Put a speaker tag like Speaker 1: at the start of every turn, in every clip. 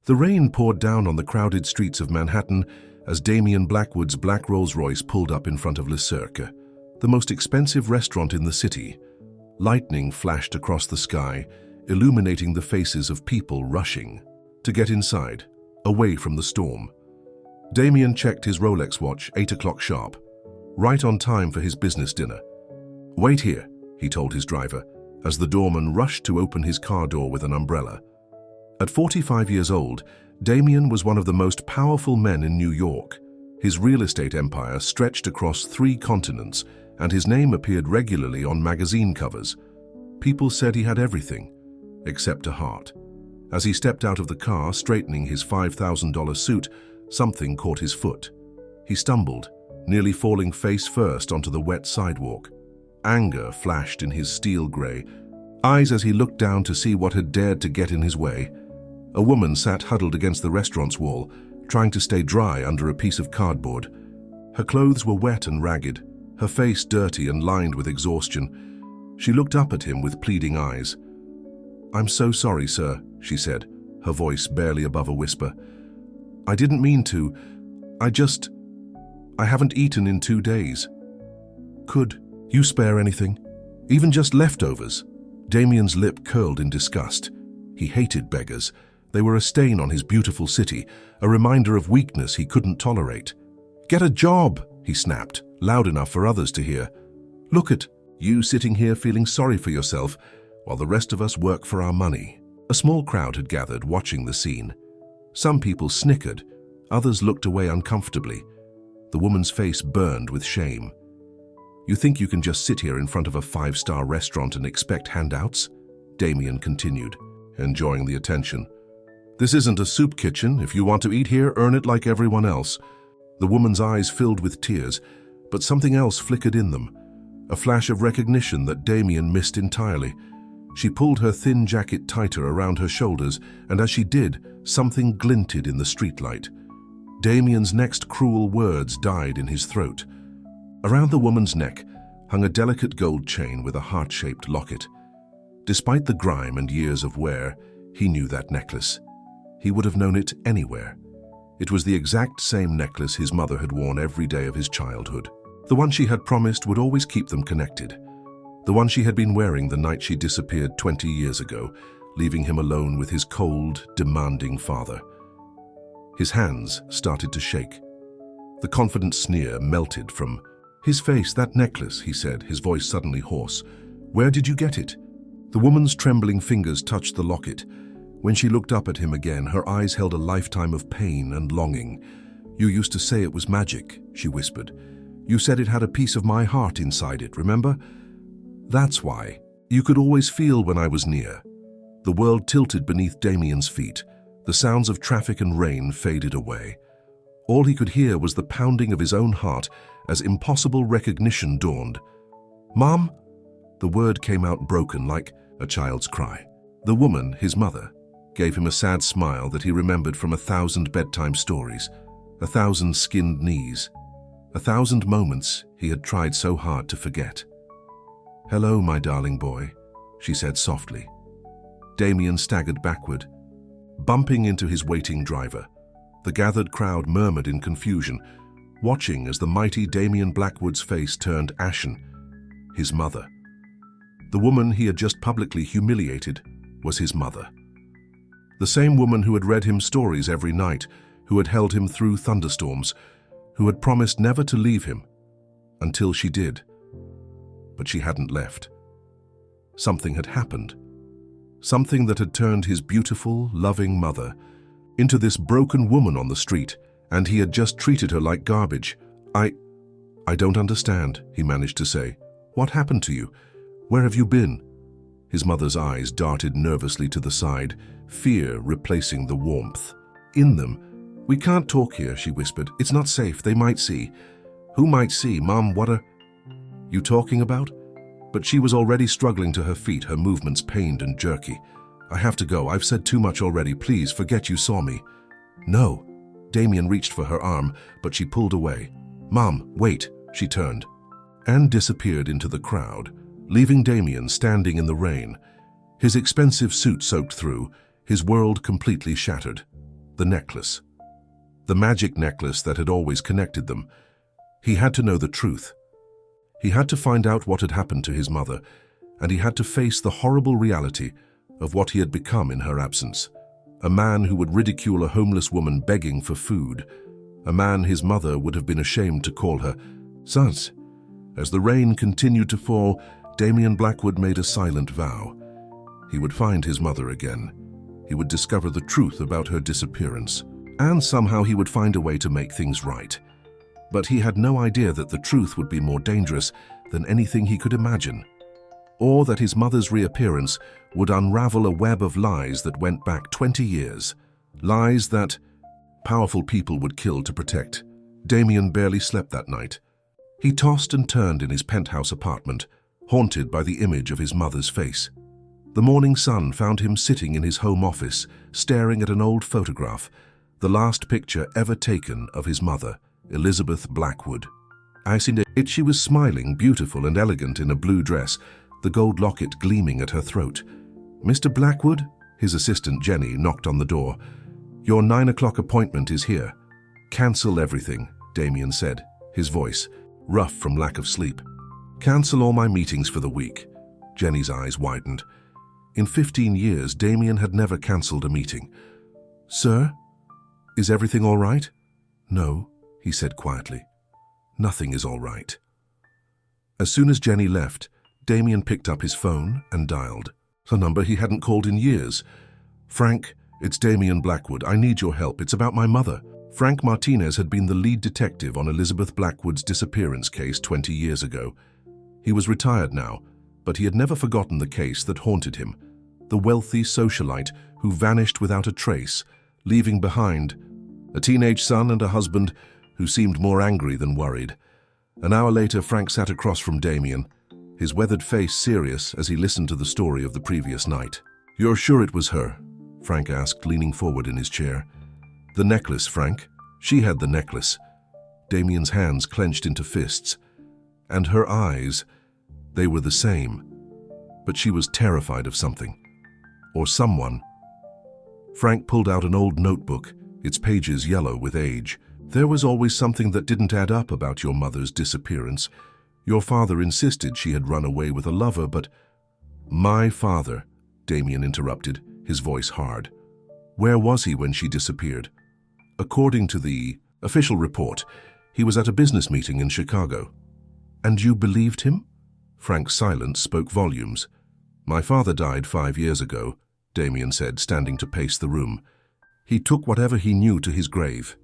Speaker 1: The rain poured down on the crowded streets of Manhattan as Damien Blackwood's black Rolls-Royce pulled up in front of Le Cirque, the most expensive restaurant in the city. Lightning flashed across the sky, illuminating the faces of people rushing to get inside, away from the storm. Damien checked his Rolex watch, 8 o'clock sharp, right on time for his business dinner. "Wait here," he told his driver, as the doorman rushed to open his car door with an umbrella. At 45 years old, Damien was one of the most powerful men in New York. His real estate empire stretched across 3 continents, and his name appeared regularly on magazine covers. People said he had everything, except a heart. As he stepped out of the car, straightening his $5,000 suit, something caught his foot. He stumbled, nearly falling face first onto the wet sidewalk. Anger flashed in his steel gray eyes as he looked down to see what had dared to get in his way. A woman sat huddled against the restaurant's wall, trying to stay dry under a piece of cardboard. Her clothes were wet and ragged, her face dirty and lined with exhaustion. She looked up at him with pleading eyes. "I'm so sorry, sir," she said, her voice barely above a whisper. "I didn't mean to. I haven't eaten in 2 days. Could you spare anything? Even just leftovers?" Damien's lip curled in disgust. He hated beggars. They were a stain on his beautiful city, a reminder of weakness he couldn't tolerate. "Get a job," he snapped, loud enough for others to hear. "Look at you sitting here feeling sorry for yourself, while the rest of us work for our money." A small crowd had gathered, watching the scene. Some people snickered, others looked away uncomfortably. The woman's face burned with shame. "You think you can just sit here in front of a 5-star restaurant and expect handouts?" Damien continued, enjoying the attention. "This isn't a soup kitchen. If you want to eat here, earn it like everyone else." The woman's eyes filled with tears, but something else flickered in them, a flash of recognition that Damien missed entirely. She pulled her thin jacket tighter around her shoulders, and as she did, something glinted in the streetlight. Damien's next cruel words died in his throat. Around the woman's neck hung a delicate gold chain with a heart-shaped locket. Despite the grime and years of wear, he knew that necklace. He would have known it anywhere. It was the exact same necklace his mother had worn every day of his childhood. The one she had promised would always keep them connected. The one she had been wearing the night she disappeared 20 years ago, leaving him alone with his cold, demanding father. His hands started to shake. The confident sneer melted from his face. "That necklace," he said, his voice suddenly hoarse. "Where did you get it?" The woman's trembling fingers touched the locket. When she looked up at him again, her eyes held a lifetime of pain and longing. "You used to say it was magic," she whispered. "You said it had a piece of my heart inside it, remember? That's why. You could always feel when I was near." The world tilted beneath Damien's feet. The sounds of traffic and rain faded away. All he could hear was the pounding of his own heart as impossible recognition dawned. "Mom?" The word came out broken like a child's cry. The woman, his mother, gave him a sad smile that he remembered from 1,000 bedtime stories, 1,000 skinned knees, 1,000 moments he had tried so hard to forget. "Hello, my darling boy," she said softly. Damien staggered backward, bumping into his waiting driver. The gathered crowd murmured in confusion, watching as the mighty Damien Blackwood's face turned ashen. His mother. The woman he had just publicly humiliated was his mother. The same woman who had read him stories every night, who had held him through thunderstorms, who had promised never to leave him, until she did. But she hadn't left. Something had happened. Something that had turned his beautiful, loving mother into this broken woman on the street, and he had just treated her like garbage. I don't understand," he managed to say. "What happened to you? Where have you been?" His mother's eyes darted nervously to the side, fear replacing the warmth. In them, "We can't talk here," she whispered. "It's not safe. They might see." "Who might see? Mom, what are you talking about?" But she was already struggling to her feet, her movements pained and jerky. "I have to go. I've said too much already. Please, forget you saw me." "No." Damien reached for her arm, but she pulled away. "Mom, wait." She turned and disappeared into the crowd, leaving Damien standing in the rain, his expensive suit soaked through, his world completely shattered. The necklace. The magic necklace that had always connected them. He had to know the truth. He had to find out what had happened to his mother, and he had to face the horrible reality of what he had become in her absence. A man who would ridicule a homeless woman begging for food. A man his mother would have been ashamed to call her Sons. As the rain continued to fall, Damien Blackwood made a silent vow. He would find his mother again. He would discover the truth about her disappearance, and somehow he would find a way to make things right. But he had no idea that the truth would be more dangerous than anything he could imagine, or that his mother's reappearance would unravel a web of lies that went back 20 years. Lies that powerful people would kill to protect. Damien barely slept that night. He tossed and turned in his penthouse apartment, haunted by the image of his mother's face. The morning sun found him sitting in his home office, staring at an old photograph, the last picture ever taken of his mother, Elizabeth Blackwood. As in it, she was smiling, beautiful and elegant in a blue dress, the gold locket gleaming at her throat. "Mr. Blackwood?" His assistant Jenny knocked on the door. "Your 9 o'clock appointment is here." "Cancel everything," Damien said, his voice rough from lack of sleep. "Cancel all my meetings for the week." Jenny's eyes widened. In 15 years, Damien had never cancelled a meeting. "Sir, is everything all right?" "No," he said quietly. "Nothing is all right." As soon as Jenny left, Damien picked up his phone and dialed a number he hadn't called in years. "Frank, it's Damien Blackwood. I need your help. It's about my mother." Frank Martinez had been the lead detective on Elizabeth Blackwood's disappearance case 20 years ago. He was retired now, but he had never forgotten the case that haunted him. The wealthy socialite who vanished without a trace, leaving behind a teenage son and a husband who seemed more angry than worried. An hour later, Frank sat across from Damien, his weathered face serious as he listened to the story of the previous night. "You're sure it was her?" Frank asked, leaning forward in his chair. "The necklace, Frank. She had the necklace." Damien's hands clenched into fists. And her eyes, they were the same. But she was terrified of something. Or someone. Frank pulled out an old notebook, its pages yellow with age. "There was always something that didn't add up about your mother's disappearance. Your father insisted she had run away with a lover, but—" "My father," Damien interrupted, his voice hard. "Where was he when she disappeared?" "According to the official report, he was at a business meeting in Chicago." "And you believed him?" Frank's silence spoke volumes. "My father died 5 years ago," Damien said, standing to pace the room. "He took whatever he knew to his grave.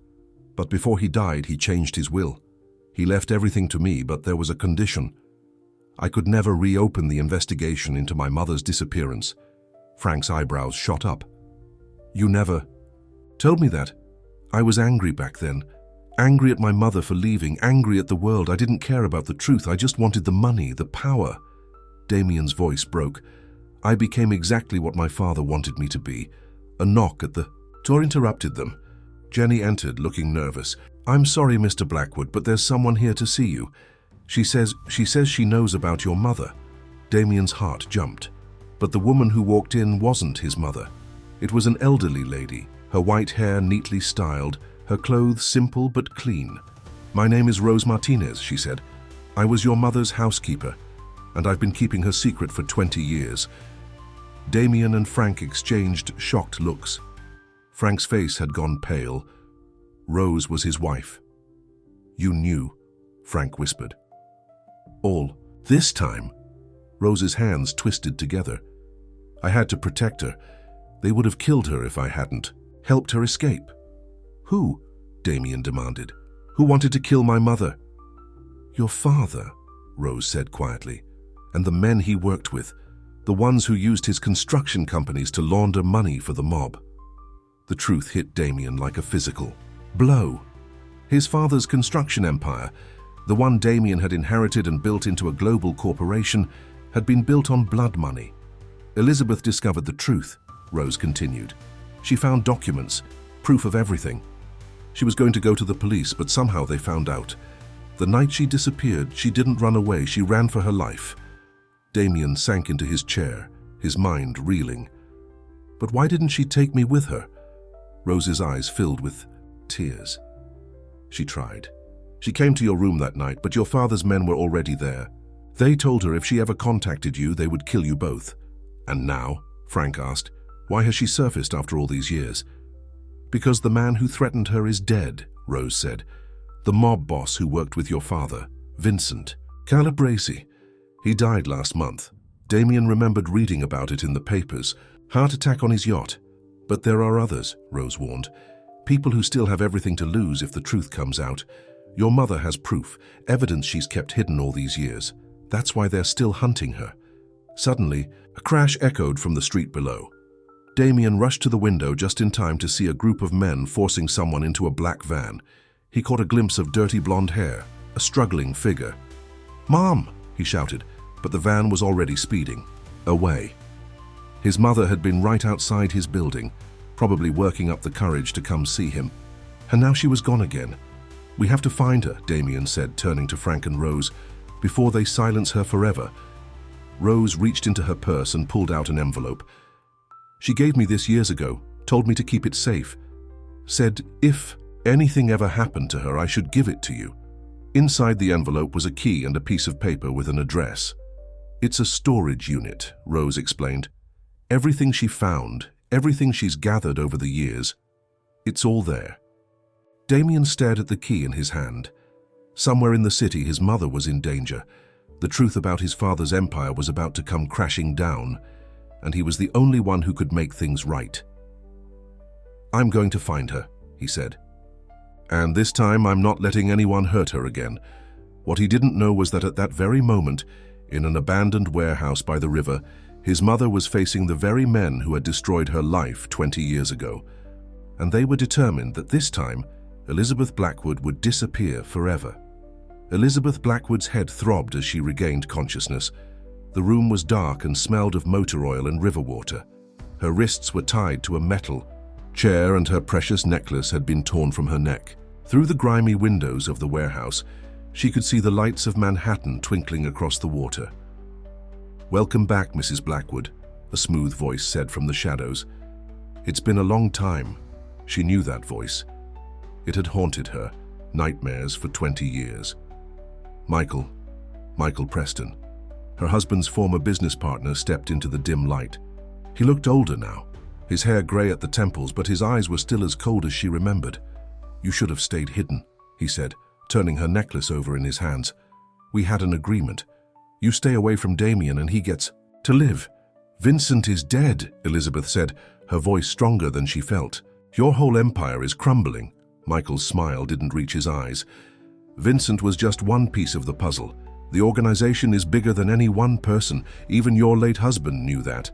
Speaker 1: But before he died, he changed his will. He left everything to me, but there was a condition. I could never reopen the investigation into my mother's disappearance." Frank's eyebrows shot up. "You never told me that. I was angry back then. Angry at my mother for leaving, angry at the world. I didn't care about the truth. I just wanted the money, the power." Damien's voice broke. "I became exactly what my father wanted me to be. A knock at the door interrupted them. Jenny entered, looking nervous. "I'm sorry, Mr. Blackwood, but there's someone here to see you. She says she knows about your mother." Damien's heart jumped. But the woman who walked in wasn't his mother. It was an elderly lady, her white hair neatly styled, her clothes simple but clean. "My name is Rose Martinez," she said. "I was your mother's housekeeper, and I've been keeping her secret for 20 years. Damien and Frank exchanged shocked looks. Frank's face had gone pale. Rose was his wife. "You knew," Frank whispered. "All this time?" Rose's hands twisted together. "I had to protect her. They would have killed her if I hadn't helped her escape." "Who?" Damien demanded. "Who wanted to kill my mother?" "Your father," Rose said quietly, "and the men he worked with, the ones who used his construction companies to launder money for the mob." The truth hit Damien like a physical blow. His father's construction empire, the one Damien had inherited and built into a global corporation, had been built on blood money. "Elizabeth discovered the truth," Rose continued. "She found documents, proof of everything. She was going to go to the police, but somehow they found out. The night she disappeared, she didn't run away, she ran for her life." Damien sank into his chair, his mind reeling. "But why didn't she take me with her?" Rose's eyes filled with tears. She tried. She came to your room that night, but your father's men were already there. They told her if she ever contacted you, they would kill you both. And now, Frank asked, why has she surfaced after all these years? Because the man who threatened her is dead, Rose said. The mob boss who worked with your father, Vincent. Calabresi. He died last month. Damien remembered reading about it in the papers. Heart attack on his yacht. But there are others, Rose warned. People who still have everything to lose if the truth comes out. Your mother has proof, evidence she's kept hidden all these years. That's why they're still hunting her. Suddenly, a crash echoed from the street below. Damien rushed to the window just in time to see a group of men forcing someone into a black van. He caught a glimpse of dirty blonde hair, a struggling figure. "Mom!" he shouted, but the van was already speeding. Away. His mother had been right outside his building, probably working up the courage to come see him. And now she was gone again. "We have to find her," Damien said, turning to Frank and Rose, "before they silence her forever." Rose reached into her purse and pulled out an envelope. "She gave me this years ago, told me to keep it safe. Said if anything ever happened to her, I should give it to you." Inside the envelope was a key and a piece of paper with an address. "It's a storage unit," Rose explained. "Everything she found, everything she's gathered over the years, it's all there." Damien stared at the key in his hand. Somewhere in the city, his mother was in danger. The truth about his father's empire was about to come crashing down, and he was the only one who could make things right. "I'm going to find her," he said. "And this time I'm not letting anyone hurt her again." What he didn't know was that at that very moment, in an abandoned warehouse by the river, his mother was facing the very men who had destroyed her life 20 years ago. And they were determined that this time, Elizabeth Blackwood would disappear forever. Elizabeth Blackwood's head throbbed as she regained consciousness. The room was dark and smelled of motor oil and river water. Her wrists were tied to a metal chair and her precious necklace had been torn from her neck. Through the grimy windows of the warehouse, she could see the lights of Manhattan twinkling across the water. "Welcome back, Mrs. Blackwood," a smooth voice said from the shadows. It's been a long time. She knew that voice. It had haunted her, nightmares for 20 years. Michael Preston. Her husband's former business partner stepped into the dim light. He looked older now, his hair gray at the temples, but his eyes were still as cold as she remembered. "You should have stayed hidden," he said, turning her necklace over in his hands. "We had an agreement. You stay away from Damien and he gets to live." "Vincent is dead," Elizabeth said, her voice stronger than she felt. "Your whole empire is crumbling." Michael's smile didn't reach his eyes. "Vincent was just one piece of the puzzle. The organization is bigger than any one person. Even your late husband knew that."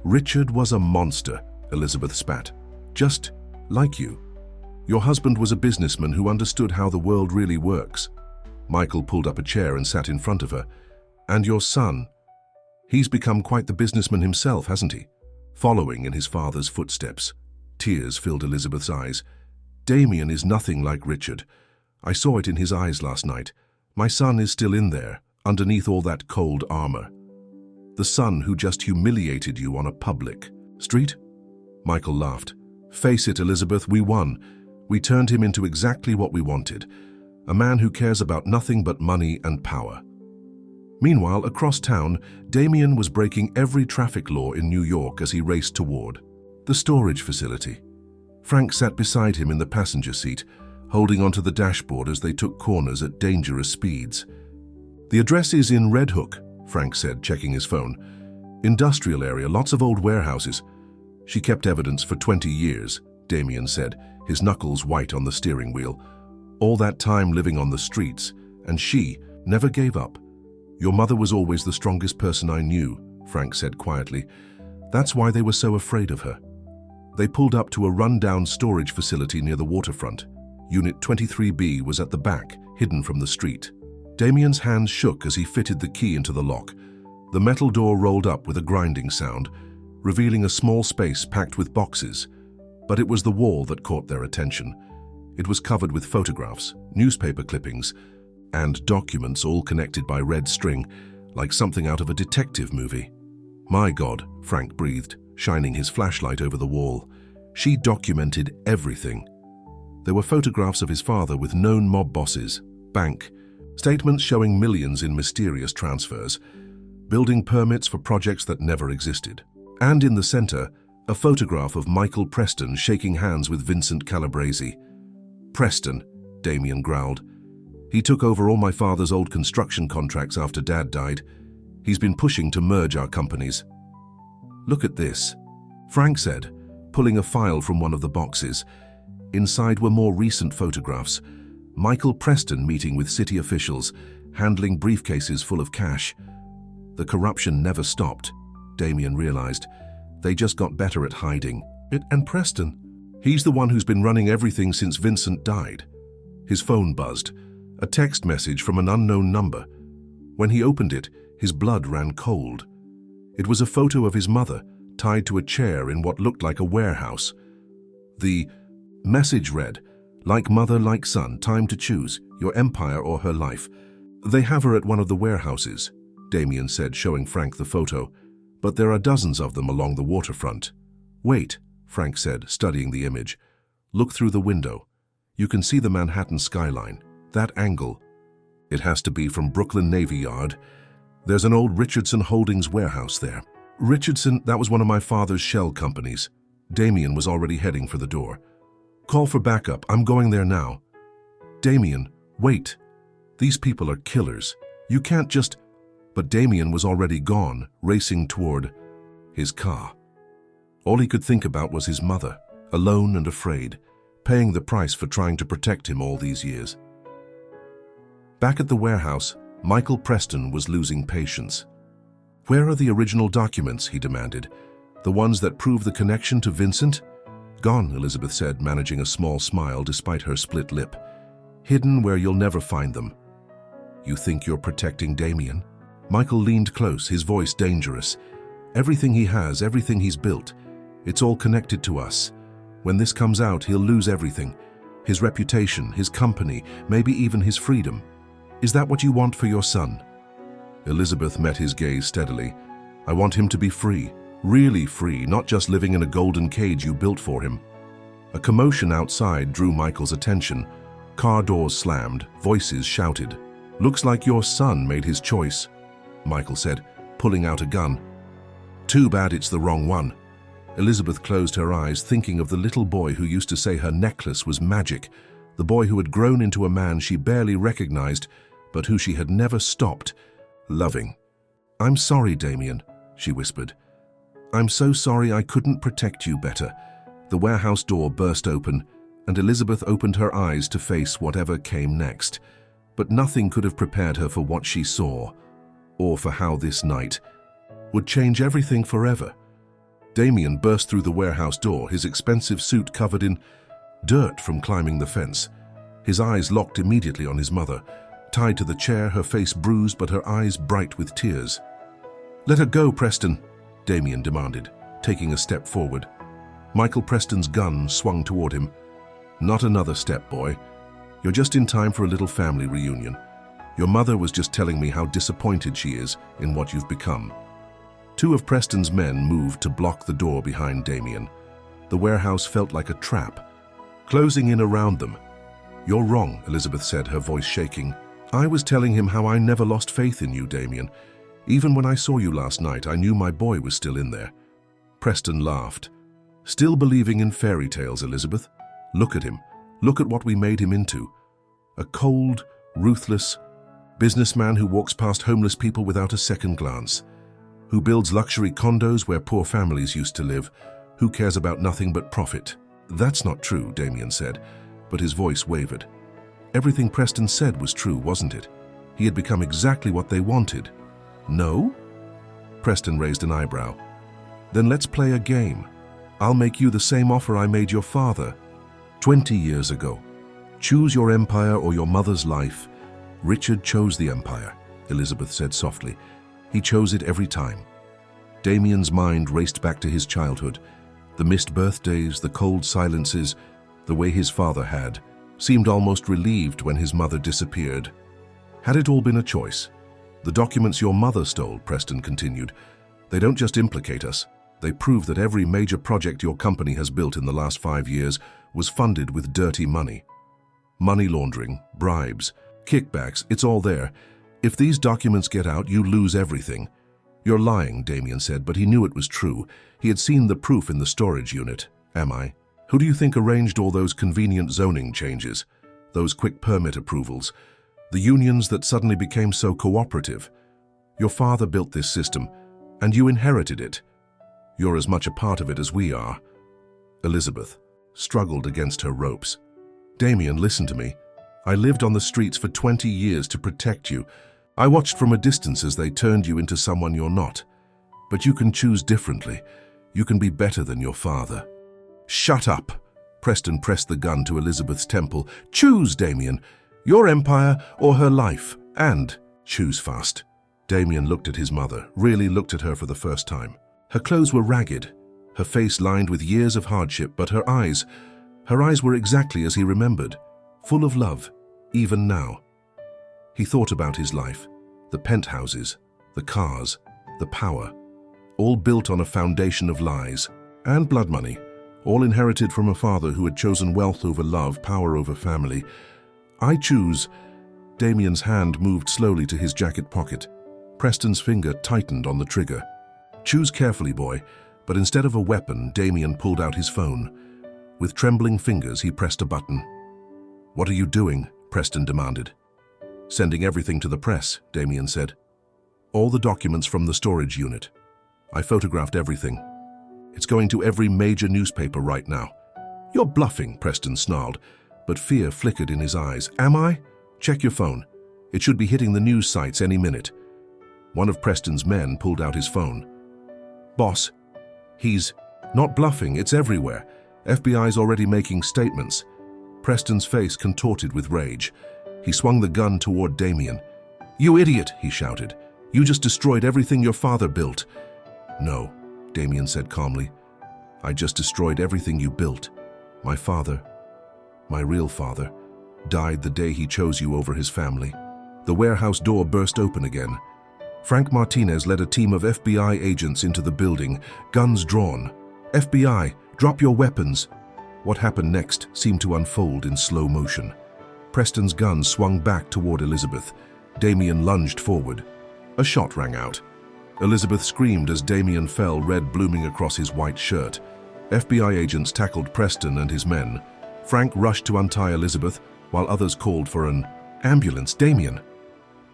Speaker 1: "Richard was a monster," Elizabeth spat. "Just like you. Your husband was a businessman who understood how the world really works." Michael pulled up a chair and sat in front of her. "And your son? He's become quite the businessman himself, hasn't he?" Following in his father's footsteps. Tears filled Elizabeth's eyes. "Damien is nothing like Richard. I saw it in his eyes last night. My son is still in there, underneath all that cold armor. The son who just humiliated you on a public street?" Michael laughed. "Face it, Elizabeth, we won. We turned him into exactly what we wanted. A man who cares about nothing but money and power." Meanwhile, across town, Damien was breaking every traffic law in New York as he raced toward the storage facility. Frank sat beside him in the passenger seat, holding onto the dashboard as they took corners at dangerous speeds. "The address is in Red Hook," Frank said, checking his phone. "Industrial area, lots of old warehouses." "She kept evidence for 20 years, Damien said, his knuckles white on the steering wheel. "All that time living on the streets, and she never gave up." "Your mother was always the strongest person I knew," Frank said quietly. "That's why they were so afraid of her." They pulled up to a run-down storage facility near the waterfront. Unit 23B was at the back, hidden from the street. Damien's hands shook as he fitted the key into the lock. The metal door rolled up with a grinding sound, revealing a small space packed with boxes. But it was the wall that caught their attention. It was covered with photographs, newspaper clippings, and documents all connected by red string, like something out of a detective movie. "My God," Frank breathed, shining his flashlight over the wall. She documented everything. There were photographs of his father with known mob bosses, bank, statements showing millions in mysterious transfers, building permits for projects that never existed. And in the center, a photograph of Michael Preston shaking hands with Vincent Calabrese. "Preston," Damien growled. "He took over all my father's old construction contracts after Dad died. He's been pushing to merge our companies." "Look at this," Frank said, pulling a file from one of the boxes. Inside were more recent photographs. Michael Preston meeting with city officials, handling briefcases full of cash. The corruption never stopped, Damien realized. They just got better at hiding. And Preston, he's the one who's been running everything since Vincent died. His phone buzzed, a text message from an unknown number. When he opened it, his blood ran cold. It was a photo of his mother, tied to a chair in what looked like a warehouse. The message read, "Like mother, like son, time to choose, your empire or her life. They have her at one of the warehouses," Damien said, showing Frank the photo. "But there are dozens of them along the waterfront." "Wait," Frank said, studying the image. "Look through the window. You can see the Manhattan skyline. That angle. It has to be from Brooklyn Navy Yard. There's an old Richardson Holdings warehouse there." "Richardson, that was one of my father's shell companies." Damien was already heading for the door. "Call for backup. I'm going there now." "Damien, wait. These people are killers. You can't just—" But Damien was already gone, racing toward his car. All he could think about was his mother, alone and afraid, paying the price for trying to protect him all these years. Back at the warehouse, Michael Preston was losing patience. "Where are the original documents?" he demanded. "The ones that prove the connection to Vincent?" "Gone," Elizabeth said, managing a small smile despite her split lip. "Hidden where you'll never find them." "You think you're protecting Damien?" Michael leaned close, his voice dangerous. "Everything he has, everything he's built, it's all connected to us. When this comes out, he'll lose everything. His reputation, his company, maybe even his freedom. Is that what you want for your son?" Elizabeth met his gaze steadily. "I want him to be free, really free, not just living in a golden cage you built for him." A commotion outside drew Michael's attention. Car doors slammed, voices shouted. "Looks like your son made his choice," Michael said, pulling out a gun. "Too bad it's the wrong one." Elizabeth closed her eyes, thinking of the little boy who used to say her necklace was magic, the boy who had grown into a man she barely recognized, but who she had never stopped loving. "I'm sorry, Damien," she whispered. "I'm so sorry I couldn't protect you better." The warehouse door burst open, and Elizabeth opened her eyes to face whatever came next. But nothing could have prepared her for what she saw, or for how this night would change everything forever. Damien burst through the warehouse door, his expensive suit covered in dirt from climbing the fence. His eyes locked immediately on his mother, tied to the chair, her face bruised but her eyes bright with tears. "Let her go, Preston," Damien demanded, taking a step forward. Michael Preston's gun swung toward him. "Not another step, boy. You're just in time for a little family reunion. Your mother was just telling me how disappointed she is in what you've become." Two of Preston's men moved to block the door behind Damien. The warehouse felt like a trap, closing in around them. "You're wrong," Elizabeth said, her voice shaking. "I was telling him how I never lost faith in you, Damien. Even when I saw you last night, I knew my boy was still in there." Preston laughed. "Still believing in fairy tales, Elizabeth? Look at him. Look at what we made him into. A cold, ruthless businessman who walks past homeless people without a second glance, who builds luxury condos where poor families used to live, who cares about nothing but profit." "That's not true," Damien said, but his voice wavered. Everything Preston said was true, wasn't it? He had become exactly what they wanted. "No?" Preston raised an eyebrow. "Then let's play a game. I'll make you the same offer I made your father 20 years ago. Choose your empire or your mother's life." "Richard chose the empire," Elizabeth said softly. "He chose it every time." Damien's mind raced back to his childhood. The missed birthdays, the cold silences, the way his father had, seemed almost relieved when his mother disappeared. Had it all been a choice? "The documents your mother stole," Preston continued, "they don't just implicate us, They prove that every major project your company has built in the last 5 years was funded with dirty money. Money laundering, bribes, kickbacks, it's all there. If these documents get out, you lose everything. You're lying, Damien said, but he knew it was true. He had seen the proof in the storage unit. Am I? Who do you think arranged all those convenient zoning changes? Those quick permit approvals? The unions that suddenly became so cooperative? Your father built this system, and you inherited it. You're as much a part of it as we are. Elizabeth struggled against her ropes. Damien, listen to me. I lived on the streets for 20 years to protect you. I watched from a distance as they turned you into someone you're not. But you can choose differently. You can be better than your father. Shut up! Preston pressed the gun to Elizabeth's temple. Choose, Damien. Your empire or her life. And choose fast. Damien looked at his mother, really looked at her for the first time. Her clothes were ragged, her face lined with years of hardship, but her eyes were exactly as he remembered, full of love, even now. He thought about his life, the penthouses, the cars, the power, all built on a foundation of lies and blood money, all inherited from a father who had chosen wealth over love, power over family. I choose. Damien's hand moved slowly to his jacket pocket. Preston's finger tightened on the trigger. Choose carefully, boy, but instead of a weapon, Damien pulled out his phone. With trembling fingers, he pressed a button. What are you doing? Preston demanded. Sending everything to the press, Damien said. All the documents from the storage unit. I photographed everything. It's going to every major newspaper right now. You're bluffing, Preston snarled, but fear flickered in his eyes. Am I? Check your phone. It should be hitting the news sites any minute. One of Preston's men pulled out his phone. Boss, he's not bluffing, it's everywhere. FBI's already making statements. Preston's face contorted with rage. He swung the gun toward Damien. You idiot, he shouted. You just destroyed everything your father built. No, Damien said calmly. I just destroyed everything you built. My father, my real father, died the day he chose you over his family. The warehouse door burst open again. Frank Martinez led a team of FBI agents into the building, guns drawn. FBI, drop your weapons. What happened next seemed to unfold in slow motion. Preston's gun swung back toward Elizabeth. Damien lunged forward. A shot rang out. Elizabeth screamed as Damien fell, red blooming across his white shirt. FBI agents tackled Preston and his men. Frank rushed to untie Elizabeth, while others called for an ambulance. Damien!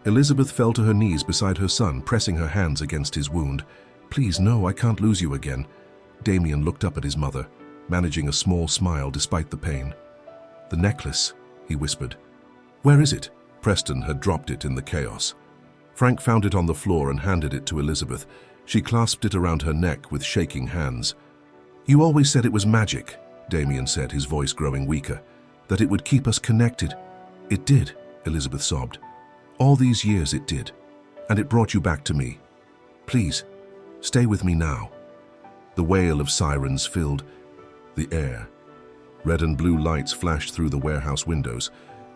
Speaker 1: Elizabeth fell to her knees beside her son, pressing her hands against his wound. Please, no, I can't lose you again. Damien looked up at his mother, managing a small smile despite the pain. The necklace, he whispered. Where is it? Preston had dropped it in the chaos. Frank found it on the floor and handed it to Elizabeth. She clasped it around her neck with shaking hands. You always said it was magic, Damien said, his voice growing weaker, that it would keep us connected. It did, Elizabeth sobbed. All these years it did, and it brought you back to me. Please, stay with me now. The wail of sirens filled the air. Red and blue lights flashed through the warehouse windows.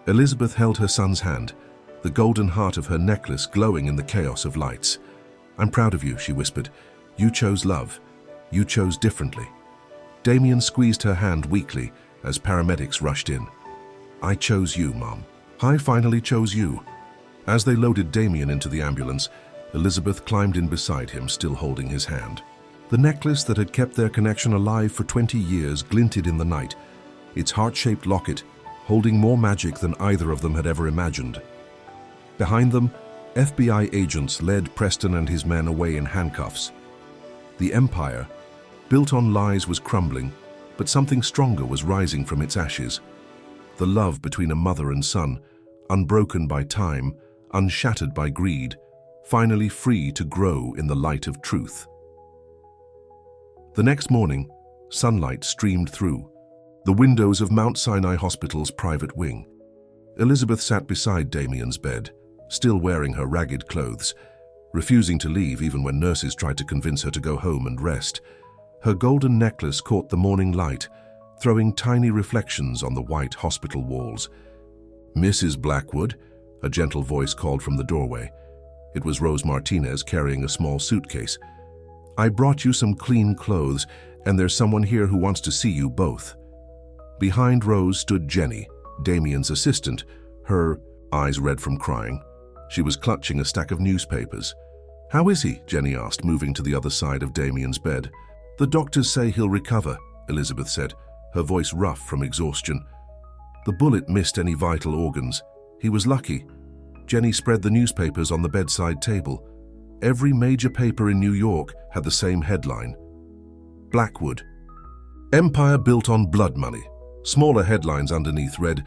Speaker 1: Elizabeth held her son's hand, the golden heart of her necklace glowing in the chaos of lights. I'm proud of you, she whispered. You chose love. You chose differently. Damien squeezed her hand weakly as paramedics rushed in. I chose you, Mom. I finally chose you. As they loaded Damien into the ambulance, Elizabeth climbed in beside him, still holding his hand. The necklace that had kept their connection alive for 20 years glinted in the night, its heart-shaped locket holding more magic than either of them had ever imagined. Behind them, FBI agents led Preston and his men away in handcuffs. The empire, built on lies, was crumbling, but something stronger was rising from its ashes. The love between a mother and son, unbroken by time, unshattered by greed, finally free to grow in the light of truth. The next morning, sunlight streamed through the windows of Mount Sinai Hospital's private wing. Elizabeth sat beside Damien's bed, still wearing her ragged clothes, refusing to leave even when nurses tried to convince her to go home and rest. Her golden necklace caught the morning light, throwing tiny reflections on the white hospital walls. Mrs. Blackwood, a gentle voice called from the doorway. It was Rose Martinez carrying a small suitcase. I brought you some clean clothes, and there's someone here who wants to see you both." Behind Rose stood Jenny, Damien's assistant, her eyes red from crying. She was clutching a stack of newspapers. "How is he?" Jenny asked, moving to the other side of Damien's bed. "The doctors say he'll recover," Elizabeth said, her voice rough from exhaustion. "The bullet missed any vital organs. He was lucky." Jenny spread the newspapers on the bedside table. Every major paper in New York had the same headline: Blackwood. Empire built on blood money. Smaller headlines underneath read,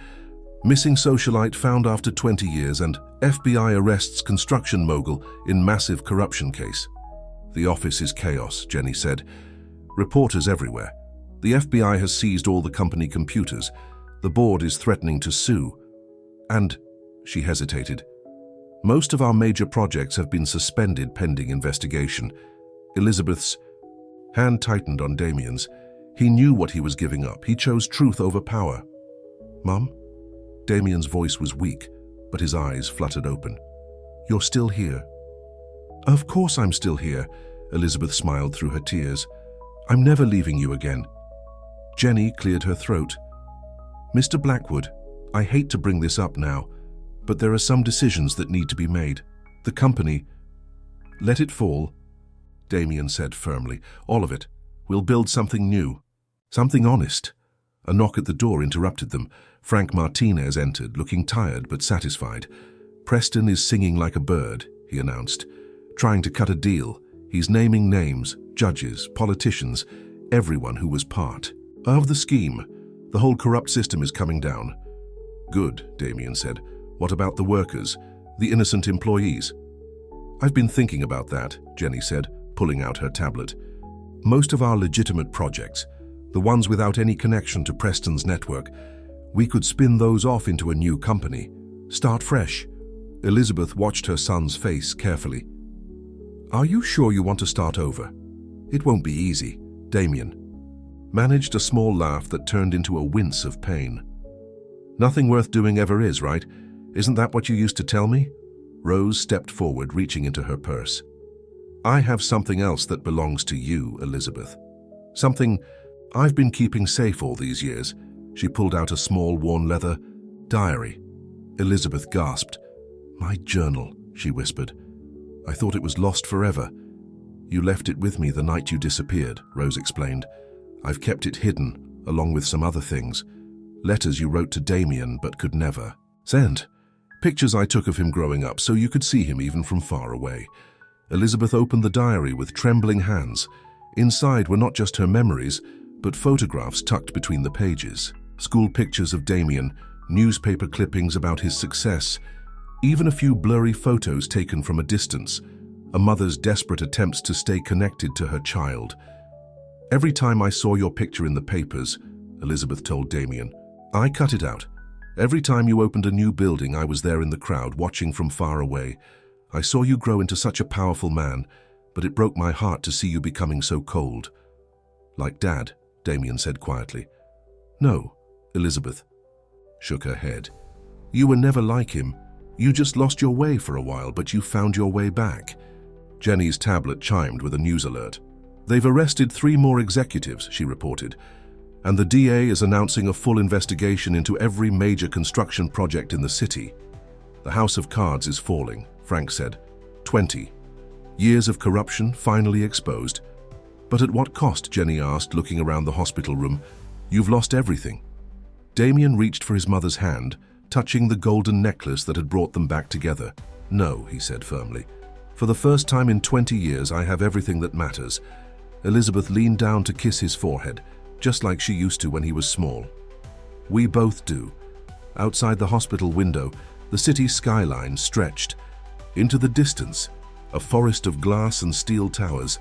Speaker 1: "Missing socialite found after 20 years" and "FBI arrests construction mogul in massive corruption case." "The office is chaos," Jenny said. "Reporters everywhere. The FBI has seized all the company computers. The board is threatening to sue. And," she hesitated, "most of our major projects have been suspended pending investigation." Elizabeth's hand tightened on Damien's. He knew what he was giving up. He chose truth over power. "Mum?" Damien's voice was weak, but his eyes fluttered open. "You're still here?" "Of course I'm still here," Elizabeth smiled through her tears. "I'm never leaving you again." Jenny cleared her throat. "Mr. Blackwood, I hate to bring this up now, but there are some decisions that need to be made. The company—" "Let it fall," Damien said firmly. "All of it. We'll build something new. Something honest." A knock at the door interrupted them. Frank Martinez entered, looking tired but satisfied. "Preston is singing like a bird," he announced. "Trying to cut a deal. He's naming names, judges, politicians, everyone who was part of the scheme. The whole corrupt system is coming down." "Good," Damien said. "What about the workers, the innocent employees?" "I've been thinking about that," Jenny said, pulling out her tablet. "Most of our legitimate projects, the ones without any connection to Preston's network, we could spin those off into a new company. Start fresh." Elizabeth watched her son's face carefully. "Are you sure you want to start over? It won't be easy." Damien managed a small laugh that turned into a wince of pain. "Nothing worth doing ever is, right? Isn't that what you used to tell me?" Rose stepped forward, reaching into her purse. "I have something else that belongs to you, Elizabeth. Something I've been keeping safe all these years." She pulled out a small, worn leather diary. Elizabeth gasped. "My journal," she whispered. "I thought it was lost forever." "You left it with me the night you disappeared," Rose explained. "I've kept it hidden, along with some other things. Letters you wrote to Damien but could never send. Pictures I took of him growing up so you could see him even from far away." Elizabeth opened the diary with trembling hands. Inside were not just her memories, but photographs tucked between the pages. School pictures of Damien, newspaper clippings about his success, even a few blurry photos taken from a distance, a mother's desperate attempts to stay connected to her child. "Every time I saw your picture in the papers," Elizabeth told Damien, "I cut it out. Every time you opened a new building, I was there in the crowd, watching from far away. I saw you grow into such a powerful man, but it broke my heart to see you becoming so cold." "Like Dad," Damien said quietly. "No," Elizabeth shook her head. "You were never like him. You just lost your way for a while, but you found your way back." Jenny's tablet chimed with a news alert. "They've arrested 3 more executives," she reported, "and the DA is announcing a full investigation into every major construction project in the city." "The house of cards is falling," Frank said. 20 years of corruption finally exposed. "But at what cost?" Jenny asked, looking around the hospital room. "You've lost everything." Damien reached for his mother's hand, touching the golden necklace that had brought them back together. "No," he said firmly. "For the first time in 20 years, I have everything that matters." Elizabeth leaned down to kiss his forehead, just like she used to when he was small. "We both do." Outside the hospital window, the city skyline stretched. Into the distance, a forest of glass and steel towers,